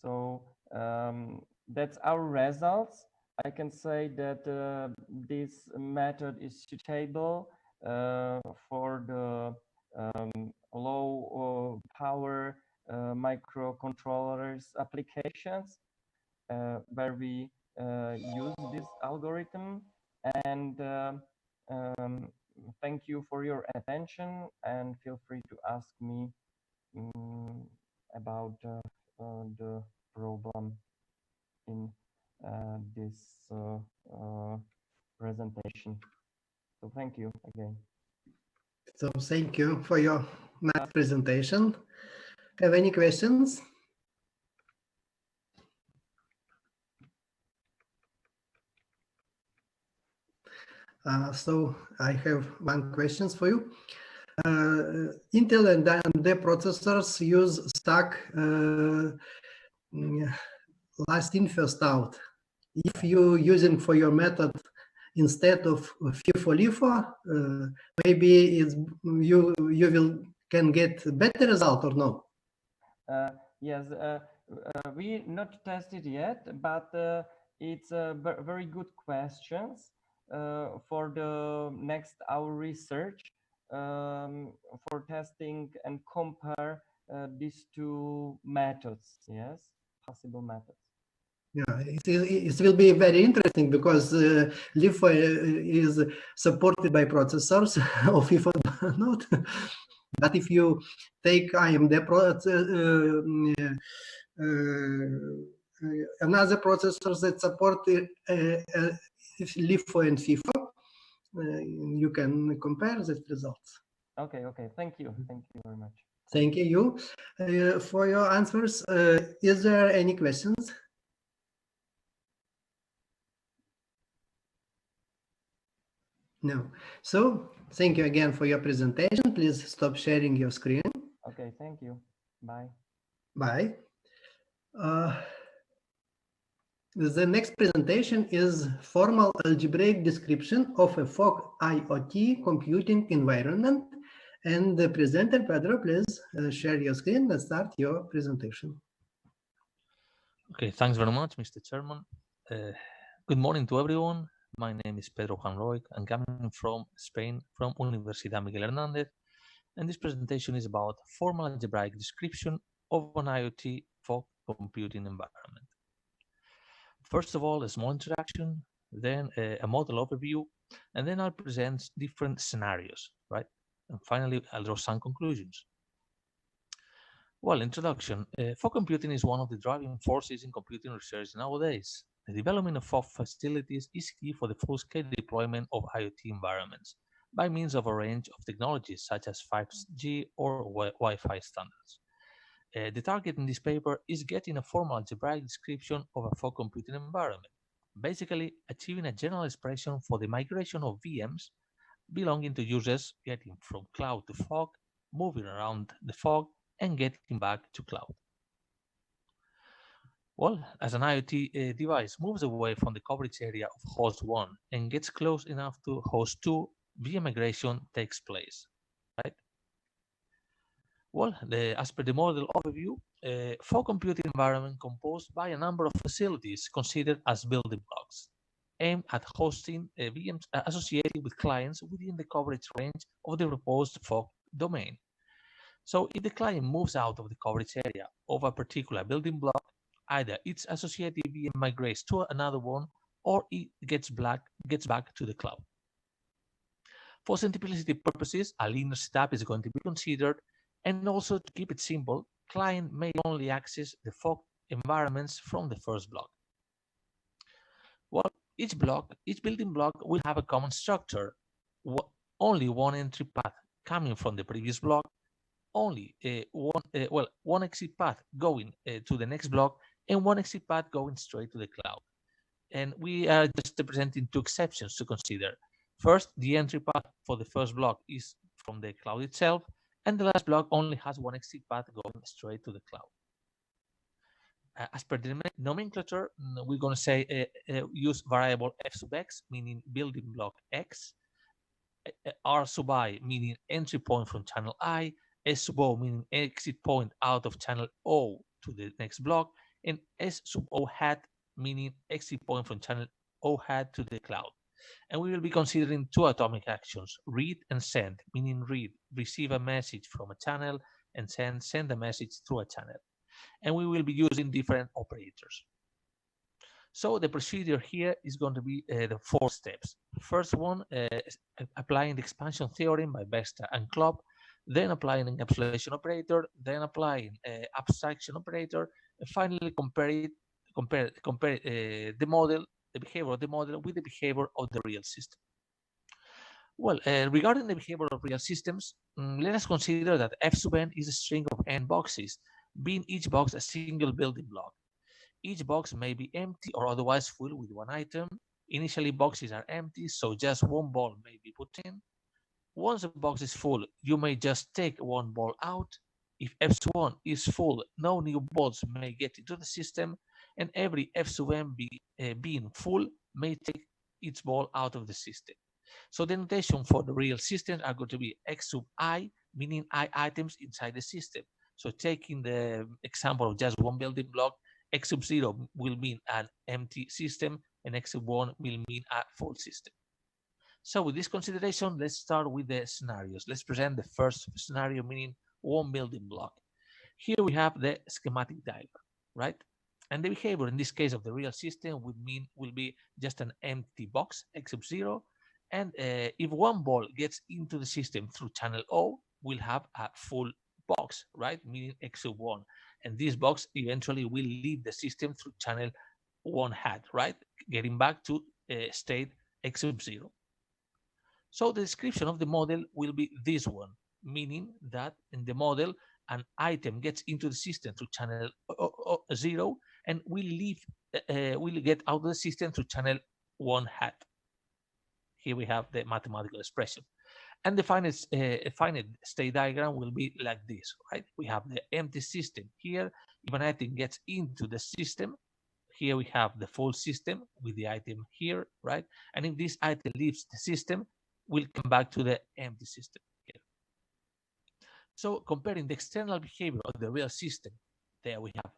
So that's our results. I can say that this method is suitable for the low power microcontrollers applications where we use this algorithm. And thank you for your attention, and feel free to ask me about the problem in this presentation. So thank you again. So thank you for your nice presentation. Have any questions? So I have one question for you. Intel and AMD processors use stack last in first out. If you using for your method instead of FIFO-LIFO, maybe it's, you can get better result or no? Yes, we not tested yet, but it's very good questions for the next our research for testing and compare these two methods. Yes, possible methods. Yeah, it will be very interesting because LIFO is supported by processors of FIFA node. But if you take AMD another processors that support LIFO and FIFA, you can compare the results. Okay, okay. Thank you very much. Thank you for your answers. Is there any questions? No. So thank you again for your presentation. Please stop sharing your screen. Okay, thank you. Bye. Bye. The next presentation is formal algebraic description of a fog IoT computing environment. And the presenter, Pedro, please share your screen and start your presentation. Okay, thanks very much, Mr. Chairman. Good morning to everyone. My name is Pedro Juan Roig. I'm coming from Spain, from Universidad Miguel Hernández. And this presentation is about formal algebraic description of an IoT fog computing environment. First of all, a small introduction, then a model overview, and then I'll present different scenarios, right? And finally, I'll draw some conclusions. Well, introduction. Fog computing is one of the driving forces in computing research nowadays. The development of fog facilities is key for the full-scale deployment of IoT environments by means of a range of technologies such as 5G or Wi-Fi standards. The target in this paper is getting a formal algebraic description of a fog computing environment, basically achieving a general expression for the migration of VMs belonging to users getting from cloud to fog, moving around the fog, and getting back to cloud. Well, as an IoT device moves away from the coverage area of host 1 and gets close enough to host 2, VM migration takes place, right? Well, as per the model overview, fog computing environment composed by a number of facilities considered as building blocks, aimed at hosting VMs associated with clients within the coverage range of the proposed fog domain. So if the client moves out of the coverage area of a particular building block, either its associated VM migrates to another one or it gets back to the cloud. For simplicity purposes, a linear setup is going to be considered, and also to keep it simple, client may only access the fog environments from the first block. Well, each building block will have a common structure, only one entry path coming from the previous block, only one exit path going to the next block, and one exit path going straight to the cloud. And we are just presenting two exceptions to consider. First, the entry path for the first block is from the cloud itself, and the last block only has one exit path going straight to the cloud. As per the nomenclature, we're going to say use variable f sub x, meaning building block x, r sub I, meaning entry point from channel I, S sub O, meaning exit point out of channel O to the next block, and S sub O hat, meaning exit point from channel O hat to the cloud. And we will be considering two atomic actions, read and send, meaning read, receive a message from a channel, and send a message through a channel. And we will be using different operators. So the procedure here is going to be the 4 steps. First one, applying the expansion theorem by Besta and Klopp, then applying encapsulation operator, then applying abstraction operator, and finally compare the model, the behavior of the model with the behavior of the real system. Well, regarding the behavior of real systems, let us consider that f sub n is a string of n boxes, being each box a single building block. Each box may be empty or otherwise full with one item. Initially, boxes are empty, so just one ball may be put in. Once a box is full, you may just take one ball out. If f sub 1 is full, no new balls may get into the system, and every f sub n being full may take its ball out of the system. So the notation for the real systems are going to be x sub I, meaning I items inside the system. So taking the example of just one building block, x sub 0 will mean an empty system, and x sub 1 will mean a full system. So with this consideration, let's start with the scenarios. Let's present the first scenario, meaning one building block. Here we have the schematic diagram, right? And the behavior in this case of the real system will be just an empty box, x sub 0. And if one ball gets into the system through channel O, we'll have a full box, right? Meaning x sub 1. And this box eventually will leave the system through channel 1 hat, right? Getting back to state x sub 0. So the description of the model will be this one, meaning that in the model, an item gets into the system through channel 0 and will get out of the system through channel 1 hat. Here we have the mathematical expression. And the finite state diagram will be like this, right? We have the empty system here. If an item gets into the system, here we have the full system with the item here, right? And if this item leaves the system, we'll come back to the empty system here. So comparing the external behavior of the real system, there we have,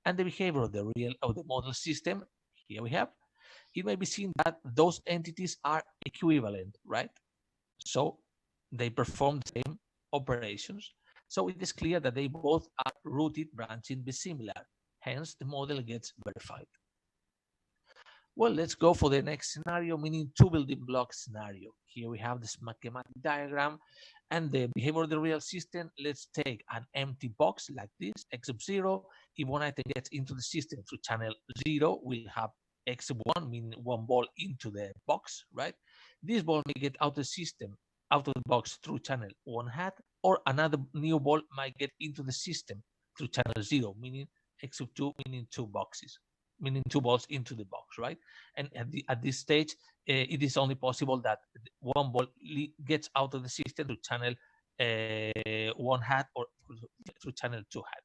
and the behavior of the model system, here we have, it may be seen that those entities are equivalent, right? So they perform the same operations. So it is clear that they both are rooted branching dissimilar. Hence, the model gets verified. Well, let's go for the next scenario, meaning two building block scenario. Here we have this schematic diagram and the behavior of the real system. Let's take an empty box like this, x sub 0. If one item gets into the system through channel 0, we'll have x sub 1, meaning one ball into the box, right? This ball may get out of the system, out of the box through channel 1 hat, or another new ball might get into the system through channel 0, meaning x sub 2, meaning two boxes, meaning two balls into the box, right? And at this stage, it is only possible that one ball gets out of the system through channel 1 hat or through channel 2 hat.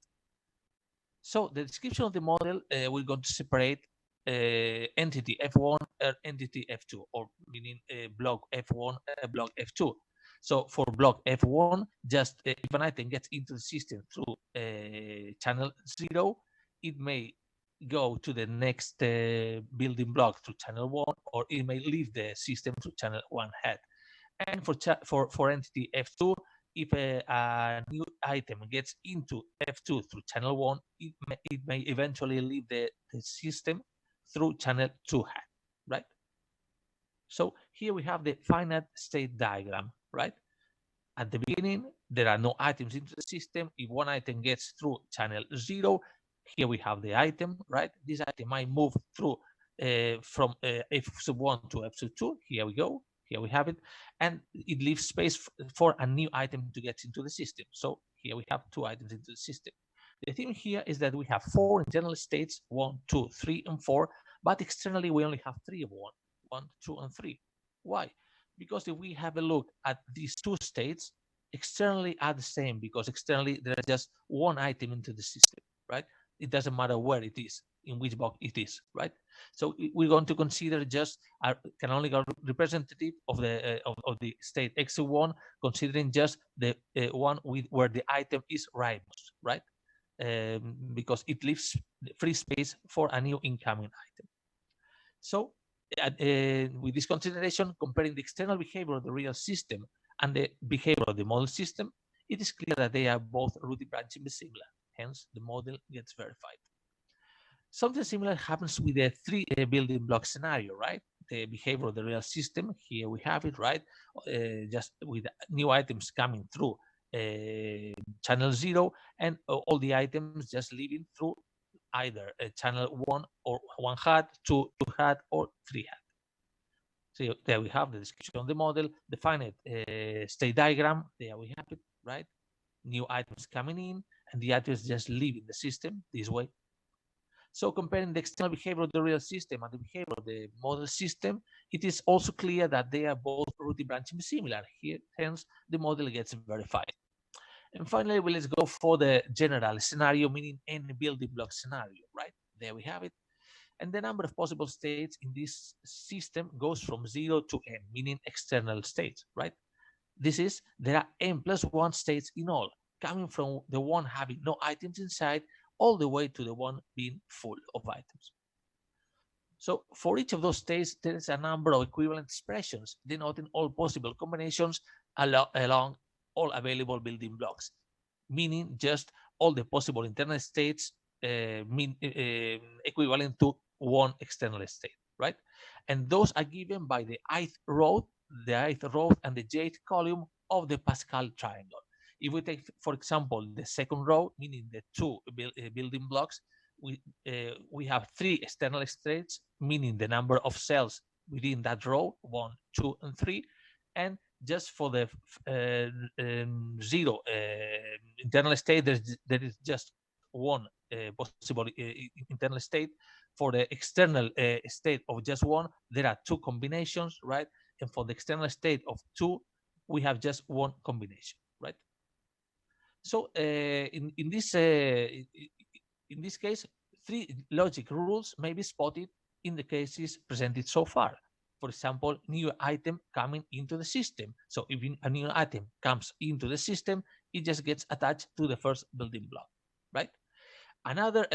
So the description of the model, we're going to separate entity F1 and entity F2, or meaning block F1, block F2. So for block F1, just if an item gets into the system through channel 0, it may go to the next building block through channel 1, or it may leave the system through channel 1 hat. And for entity F2, if a new item gets into F2 through channel 1, it may eventually leave the system through channel 2 hat, right? So here we have the finite state diagram, right? At the beginning, there are no items into the system. If one item gets through channel 0, here we have the item, right? This item might move through from F sub 1 to F sub 2. Here we go. Here we have it. And it leaves space for a new item to get into the system. So here we have two items into the system. The thing here is that we have 4 internal states, 1, 2, 3, and 4, but externally we only have 3 of 1, 2, and 3. Why? Because if we have a look at these 2 states, externally are the same, because externally there is just one item into the system, right? It doesn't matter where it is, in which box it is, right? So we're going to consider just a canonical representative of the state x1, considering just the one where the item is rightmost, right? Because it leaves free space for a new incoming item. So with this consideration, comparing the external behavior of the real system and the behavior of the model system, it is clear that they are both rooted branching dissimilar. Hence, the model gets verified. Something similar happens with the 3 building block scenario, right? The behavior of the real system, here we have it, right? Just with new items coming through channel 0, and all the items just leaving through either channel 1 or 1 hat, 2 hat, or 3 hat. So there we have the description of the model, the finite state diagram, there we have it, right? New items coming in, and the items just leaving the system this way. So comparing the external behavior of the real system and the behavior of the model system, it is also clear that they are both rooted branching similar. Here, hence, the model gets verified. And finally, let's go for the general scenario, meaning any building block scenario, right? There we have it. And the number of possible states in this system goes from 0 to n, meaning external states, right? This is, there are n plus 1 states in all. coming from the one having no items inside all the way to the one being full of items. So for each of those states, there is a number of equivalent expressions denoting all possible combinations along all available building blocks, meaning just all the possible internal states equivalent to one external state, right? And those are given by the ith row, and the jth column of the Pascal triangle. If we take, for example, the second row, meaning the two building blocks, we have three external states, meaning the number of cells within that row, 1, 2, and 3, and just for the zero internal state, there is just one possible internal state. For the external state of just one, there are two combinations, right? And for the external state of 2, we have just one combination, right? So in this case, 3 logic rules may be spotted in the cases presented so far. For example, new item coming into the system. So if a new item comes into the system, it just gets attached to the first building block, right? Another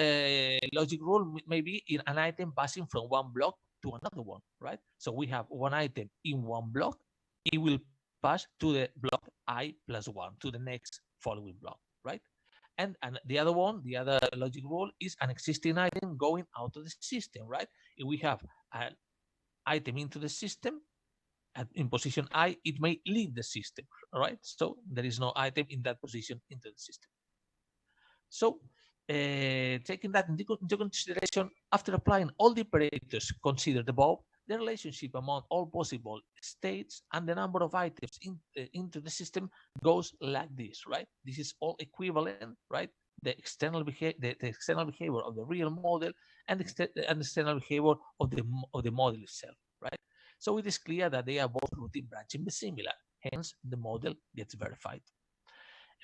logic rule may be in an item passing from one block to another one, right? So we have one item in one block, it will pass to the block I+1, to the next following block, right? And the other logic rule is an existing item going out of the system, right? If we have an item into the system in position I, it may leave the system, right? So there is no item in that position into the system. So taking that into consideration, after applying all the operators considered above, the relationship among all possible states and the number of items into the system goes like this, right? This is all equivalent, right? The external behavior of the real model and the external behavior of the model itself, right? So it is clear that they are both routine branching similar. Hence, the model gets verified.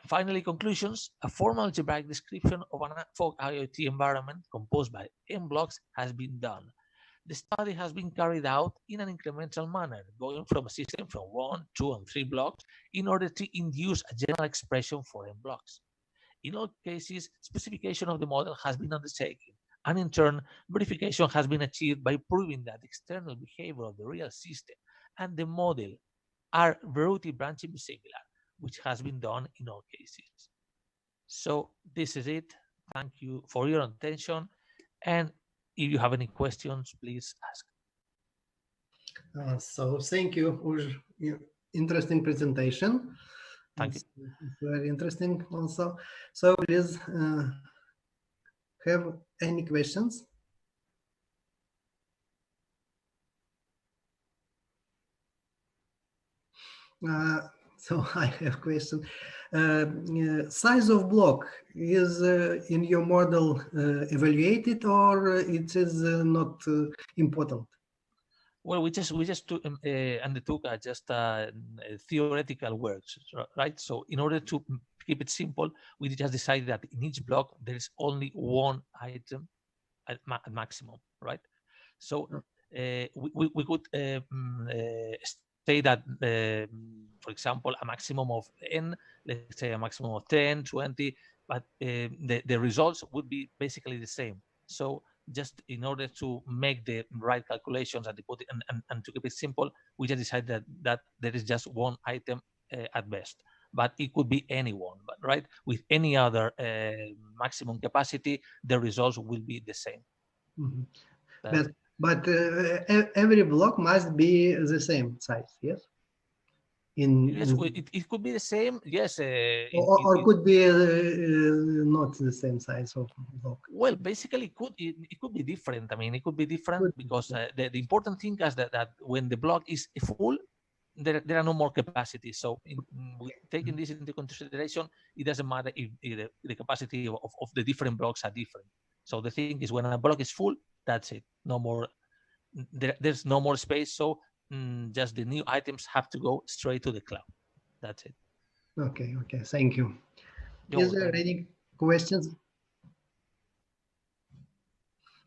And finally, conclusions. A formal algebraic description of an ad hoc IoT environment composed by n blocks has been done. The study has been carried out in an incremental manner, going from a system from 1, 2, and 3 blocks in order to induce a general expression for n blocks. In all cases, specification of the model has been undertaken, and in turn, verification has been achieved by proving that the external behavior of the real system and the model are routine branching similar, which has been done in all cases. So this is it. Thank you for your attention. And if you have any questions, please ask. So thank you for your interesting presentation. Thank you. It's very interesting also. So please have any questions? So I have a question. Size of block is in your model evaluated, or it is not important? Well, we just undertook just theoretical works, right? So in order to keep it simple, we just decided that in each block there is only one item at maximum, right? So we could say that, for example, a maximum of n, let's say a maximum of 10, 20, but the results would be basically the same. So just in order to make the right calculations and to keep it simple, we just decided that there is just one item at best, but it could be anyone, but right? With any other maximum capacity, the results will be the same. Mm-hmm. But every block must be the same size, yes? Yes, it could be the same, yes. Or could be not the same size of block. Well, basically, it could be different. I mean, it could be different because the important thing is that when the block is full, there are no more capacity. So taking this into consideration, it doesn't matter if the capacity of the different blocks are different. So the thing is, when a block is full, that's it. No more. There's no more space. So just the new items have to go straight to the cloud. That's it. Okay. Thank you. You're Is there welcome. any questions?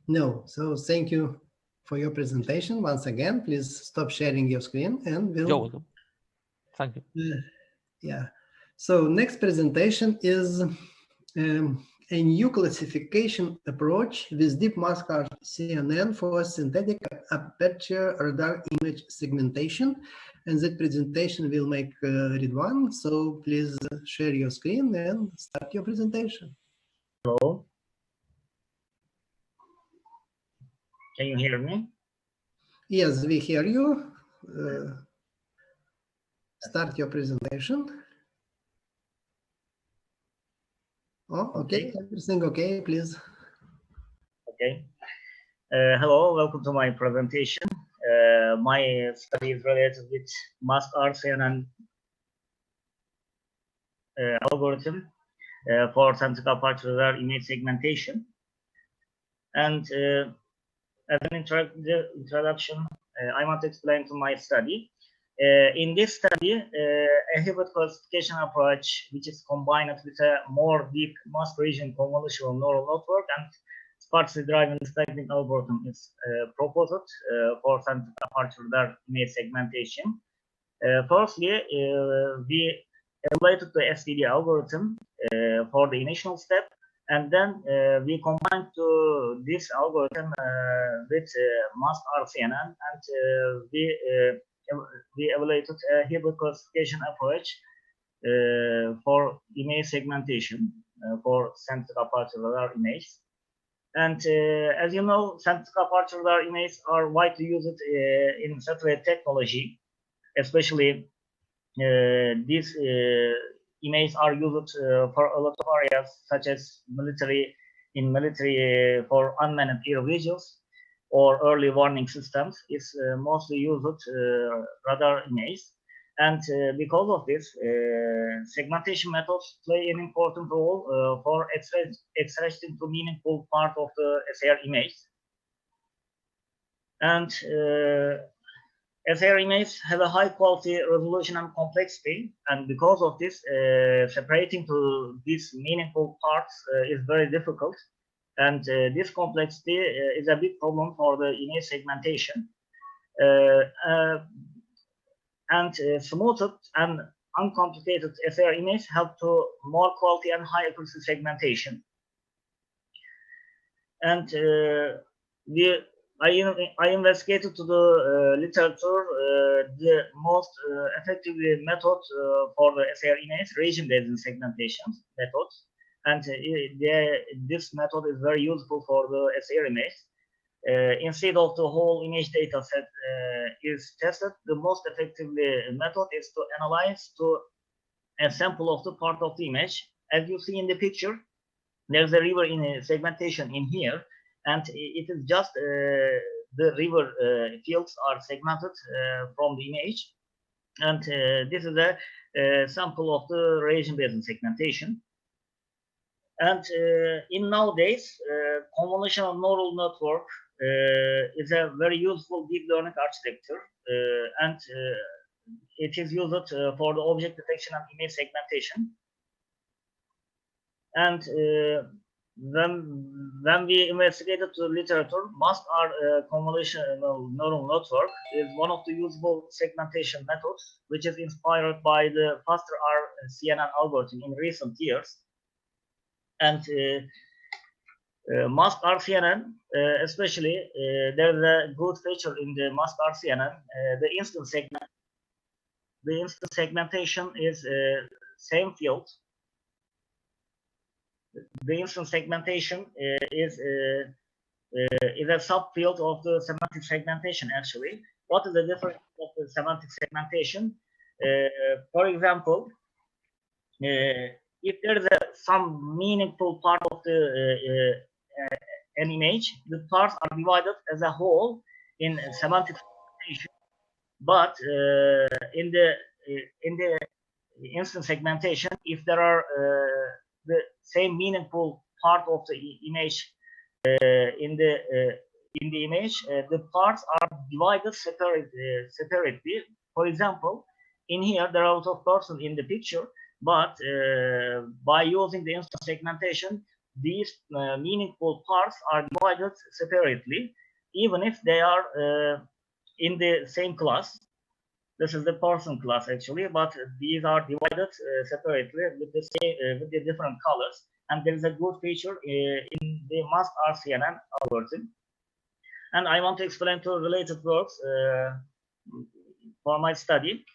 No. So thank you for your presentation. Once again, please stop sharing your screen and we'll... You're welcome. Thank you. Yeah. So next presentation is a new classification approach with deep mask CNN for synthetic aperture radar image segmentation. And that presentation will make Ridwan. So please share your screen and start your presentation. Hello. Can you hear me? Yes, we hear you. Start your presentation. Oh, okay. Everything okay, please. Okay. Hello, welcome to my presentation. My study is related with mask RCNN algorithm for synthetic aperture radar image segmentation. And as an introduction, I want to explain to my study. In this study, a hybrid classification approach, which is combined with a more deep mask region convolutional neural network and sparsely driven stacking algorithm is proposed for synthetic aperture radar image segmentation. Firstly, we evaluated the SVD algorithm for the initial step, and then we combined to this algorithm with mask RCNN, and we evaluated a hybrid classification approach for image segmentation for synthetic aperture radar images. And as you know, synthetic aperture radar images are widely used in satellite technology, especially these images are used for a lot of areas, such as military for unmanned air vehicles or early warning systems. Is mostly used radar images, and because of this, segmentation methods play an important role for extracting the meaningful part of the SAR image. And SAR images have a high quality resolution and complexity, and because of this, separating to these meaningful parts is very difficult. And this complexity is a big problem for the image segmentation. And smoothed and uncomplicated SAR images help to more quality and high accuracy segmentation. And I investigated to the literature the most effective method for the SAR image, region-based segmentation methods, and this method is very useful for the SAR image. Instead of the whole image data set is tested, the most effective method is to analyze to a sample of the part of the image. As you see in the picture, there's a river in segmentation in here, and it is just the river fields are segmented from the image, and this is a sample of the region-based segmentation. And in nowadays, convolutional neural network is a very useful deep learning architecture, and it is used for the object detection and image segmentation. And when we investigated the literature, MASC-R convolutional neural network is one of the usable segmentation methods, which is inspired by the faster R CNN algorithm in recent years. And MASC-R CNN, especially, there's a good feature in the MASC-R CNN. The instant segmentation is same field. The instant segmentation is a subfield of the semantic segmentation. Actually, what is the difference of the semantic segmentation? For example, if there is some meaningful part of the an image, the parts are divided as a whole in semantic segmentation. But in the instant segmentation, if there are the same meaningful part of the image in the image, the parts are divided separately. For example, in here there are a lot of persons in the picture, but by using the instant segmentation, these meaningful parts are divided separately, even if they are in the same class. This is the person class actually, but these are divided separately with the same, with the different colors. And there is a good feature in the mask RCNN algorithm. And I want to explain two related works for my study.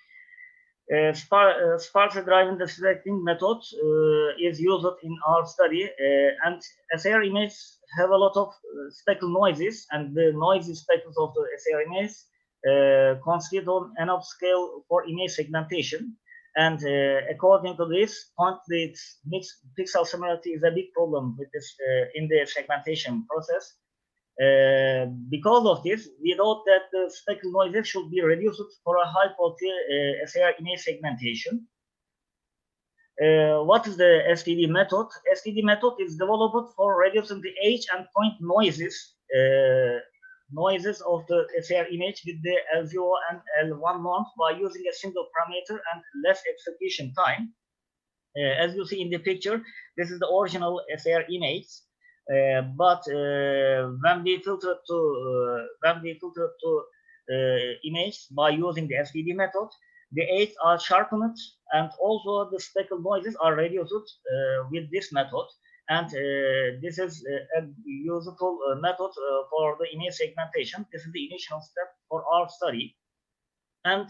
Sparse driven distracting method is used in our study, and SAR images have a lot of speckle noises, and the noisy speckles of the SAR image constitute an upscale for image segmentation. And according to this, complete mixed pixel similarity is a big problem with this in the segmentation process. Because of this, we note that the speckle noises should be reduced for a high quality SAR image segmentation. What is the STD method? STD method is developed for reducing the age and point noises of the SAR image with the L0 and L1 norms by using a single parameter and less execution time. As you see in the picture, this is the original SAR image. But when we filter to image by using the STD method, the edges are sharpened and also the speckle noises are reduced with this method. And this is a useful method for the image segmentation. This is the initial step for our study. And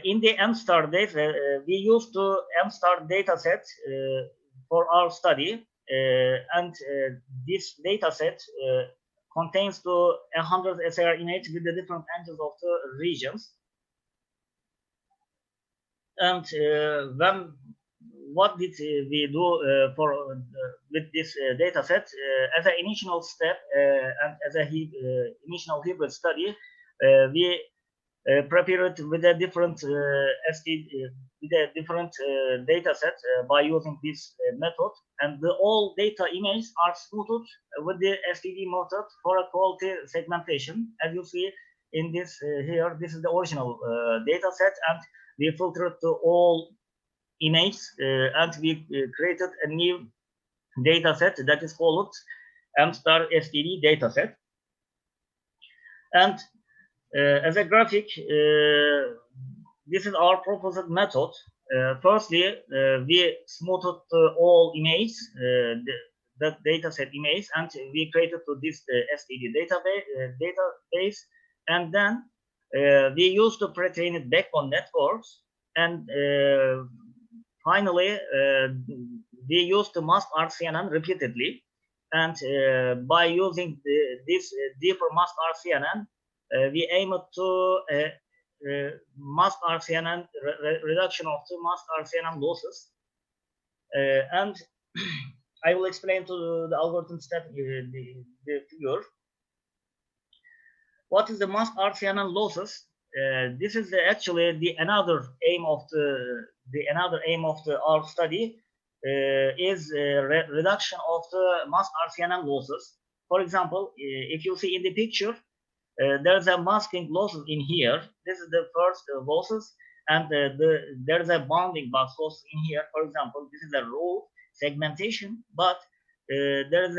in the M-star data, we used the M-star data set for our study. And this data set contains the 100 SAR images with the different angles of the regions. And what did we do with this data set? As an initial step and as a initial hybrid study, we prepared with a different data set by using this method, and all data images are smoothed with the STD method for a quality segmentation. As you see in this here, this is the original data set, and we filtered to all images, and we created a new data set that is called M-star STD data set. And as a graphic, this is our proposed method. Firstly, we smoothed all images, the data set image, and we created this STD database, and then we used the pre-trained backbone networks, and finally we used the mask RCNN repeatedly, and by using this deeper mask RCNN, we aim to mask RCNN reduction of the mask RCNN losses, and I will explain to the algorithm step the figure. What is the mask RCNN losses? This is actually the another aim of our study is reduction of the mask RCNN losses. For example, if you see in the picture, there's a masking losses in here. This is the first losses, and there's a bounding box loss in here. For example, this is a row segmentation, but there's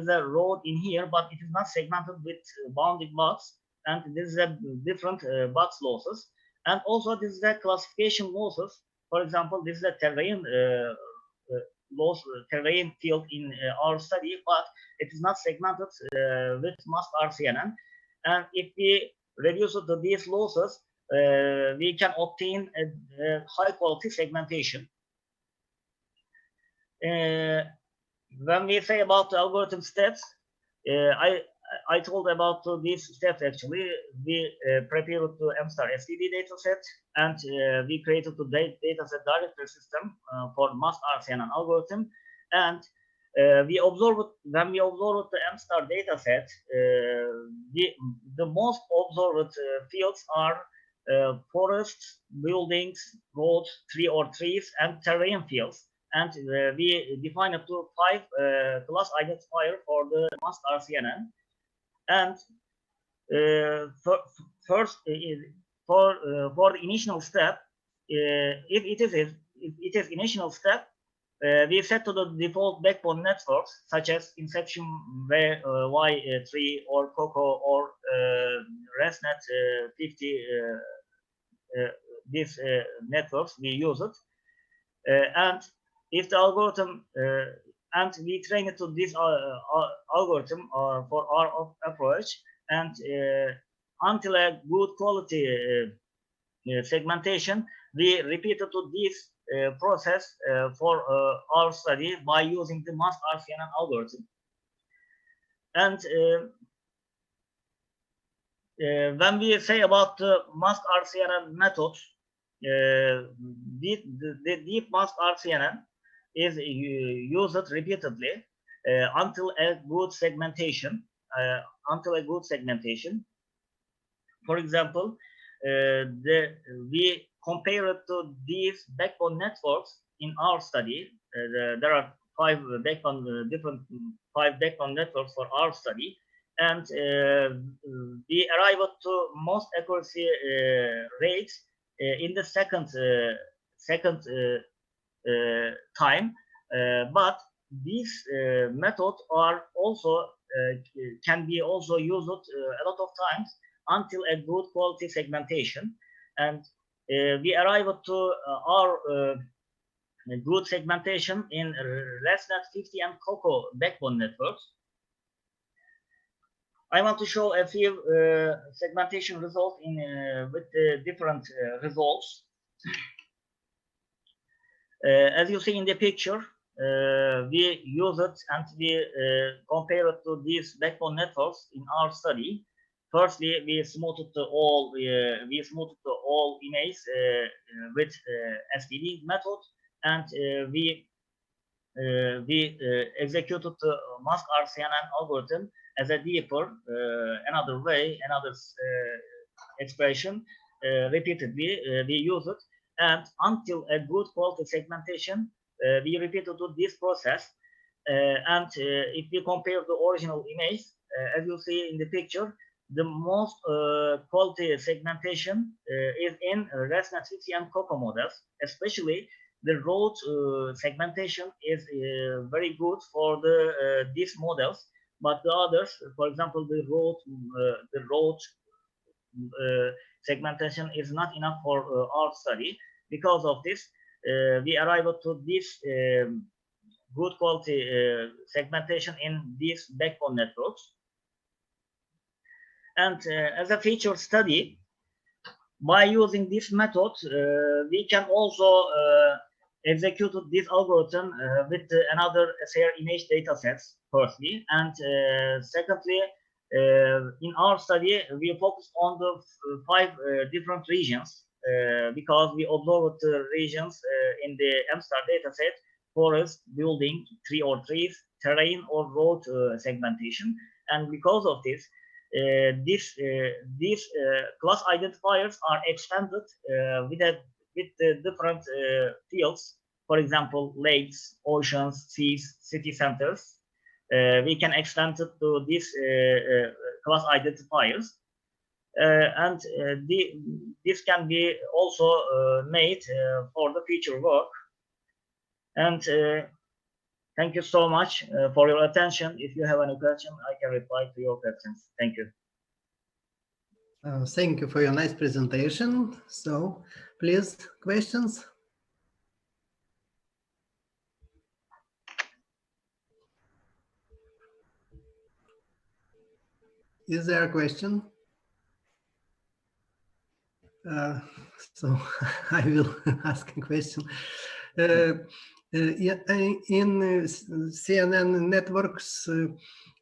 a row in here, but it is not segmented with bounding box, and this is a different box losses. And also this is a classification losses. For example, this is a terrain terrain field in our study, but it is not segmented with mask RCNN. And if we reduce it to these losses, we can obtain a high quality segmentation. When we say about the algorithm steps, I told about these steps actually. We prepared the M-star STD dataset, and we created the dataset directory system for mask RCNN algorithm. And when we observed the M-star dataset, the most observed fields are forests, buildings, roads, trees, and terrain fields. And we defined up to 5 class identifier for the mask RCNN. And first, for the initial step, if it is initial step, we set to the default backbone networks such as Inception Y3 or Coco or ResNet 50. These networks we use it, and if the algorithm and we train it to this algorithm for our approach, and until a good quality segmentation, we repeat it to this process for our study by using the mask RCNN algorithm. And when we say about the mask RCNN method, the deep mask RCNN is used repeatedly until a good segmentation. For example, we compare it to these backbone networks in our study. There are five backbone networks for our study, and we arrive at to most accuracy rates in the second time, but these methods are also can be also used a lot of times until a good quality segmentation, and we arrive to our good segmentation in ResNet 50 and Coco backbone networks. I want to show a few segmentation results with different results. As you see in the picture, we use it and we compare it to these backbone networks in our study. Firstly, we smoothed all images with STD method, and we executed the mask RCNN algorithm as a deeper, another expression repeatedly. We use it, and until a good quality segmentation, we repeated this process. And if we compare the original image, as you see in the picture, the most quality segmentation is in ResNet 50 and Coco models. Especially the road segmentation is very good for these models, but the others, for example, the road segmentation is not enough for our study. Because of this, we arrive to this good quality segmentation in these backbone networks. And as a feature study, by using this method, we can also execute this algorithm with another SAR image datasets, firstly. And secondly, in our study, we focused on the 5 different regions because we observed the regions in the MSTAR dataset: forest, building, tree or trees, terrain or road segmentation. And because of this, these class identifiers are expanded with the different fields. For example, lakes, oceans, seas, city centers. We can extend it to these class identifiers, and this can be also made for the future work. And thank you so much for your attention. If you have any question, I can reply to your questions. Thank you. Thank you for your nice presentation. So, please, questions? Is there a question? So, I will ask a question. In CNN networks,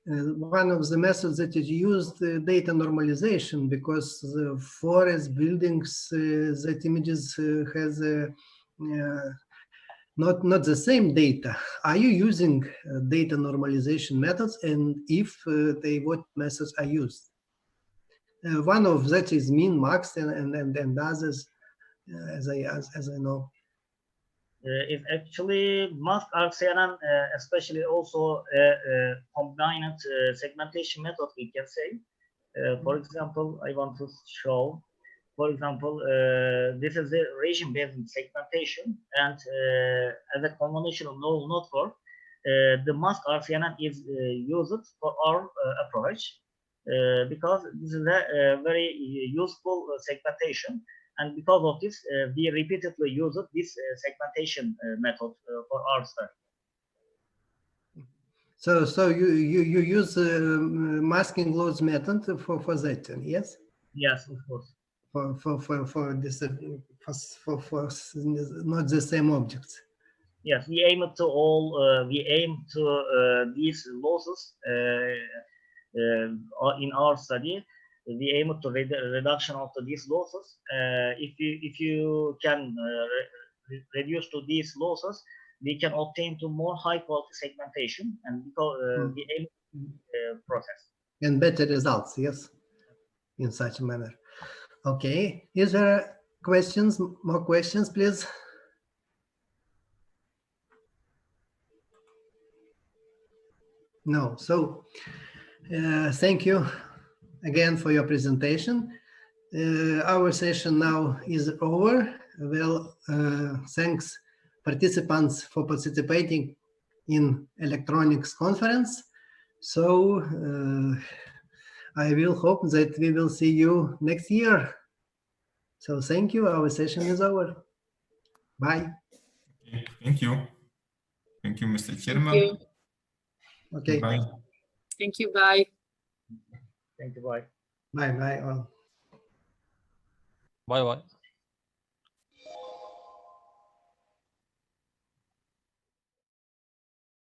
one of the methods that is used data normalization, because the forest buildings that images has not the same data. Are you using data normalization methods, and if what methods are used? One of that is min, max, and others, as I know. It's actually mask RCNN, especially also a combined segmentation method, we can say. For example, I want to show. For example, this is the region-based segmentation, and as a conventional neural network, the mask RCNN is used for our approach because this is a very useful segmentation, and because of this, we repeatedly use this segmentation method for our study. So you use masking loads method for that, yes? Yes, of course. For this for not the same objects. Yes, we aim to these losses in our study. We aim to reduction of these losses. If you can reduce to these losses, we can obtain to more high quality segmentation, and because we aim process and better results, yes, in such a manner. Okay, is there questions? More questions, please? No. So thank you again for your presentation. Our session now is over. Well, thanks participants for participating in electronics conference. So I will hope that we will see you next year. So thank you. Our session is over. Bye. Okay, thank you. Thank you, Mr. Chairman. Thank you. Okay. Bye. Thank you. Bye. Thank you. Bye. Bye. Bye. All. Bye bye.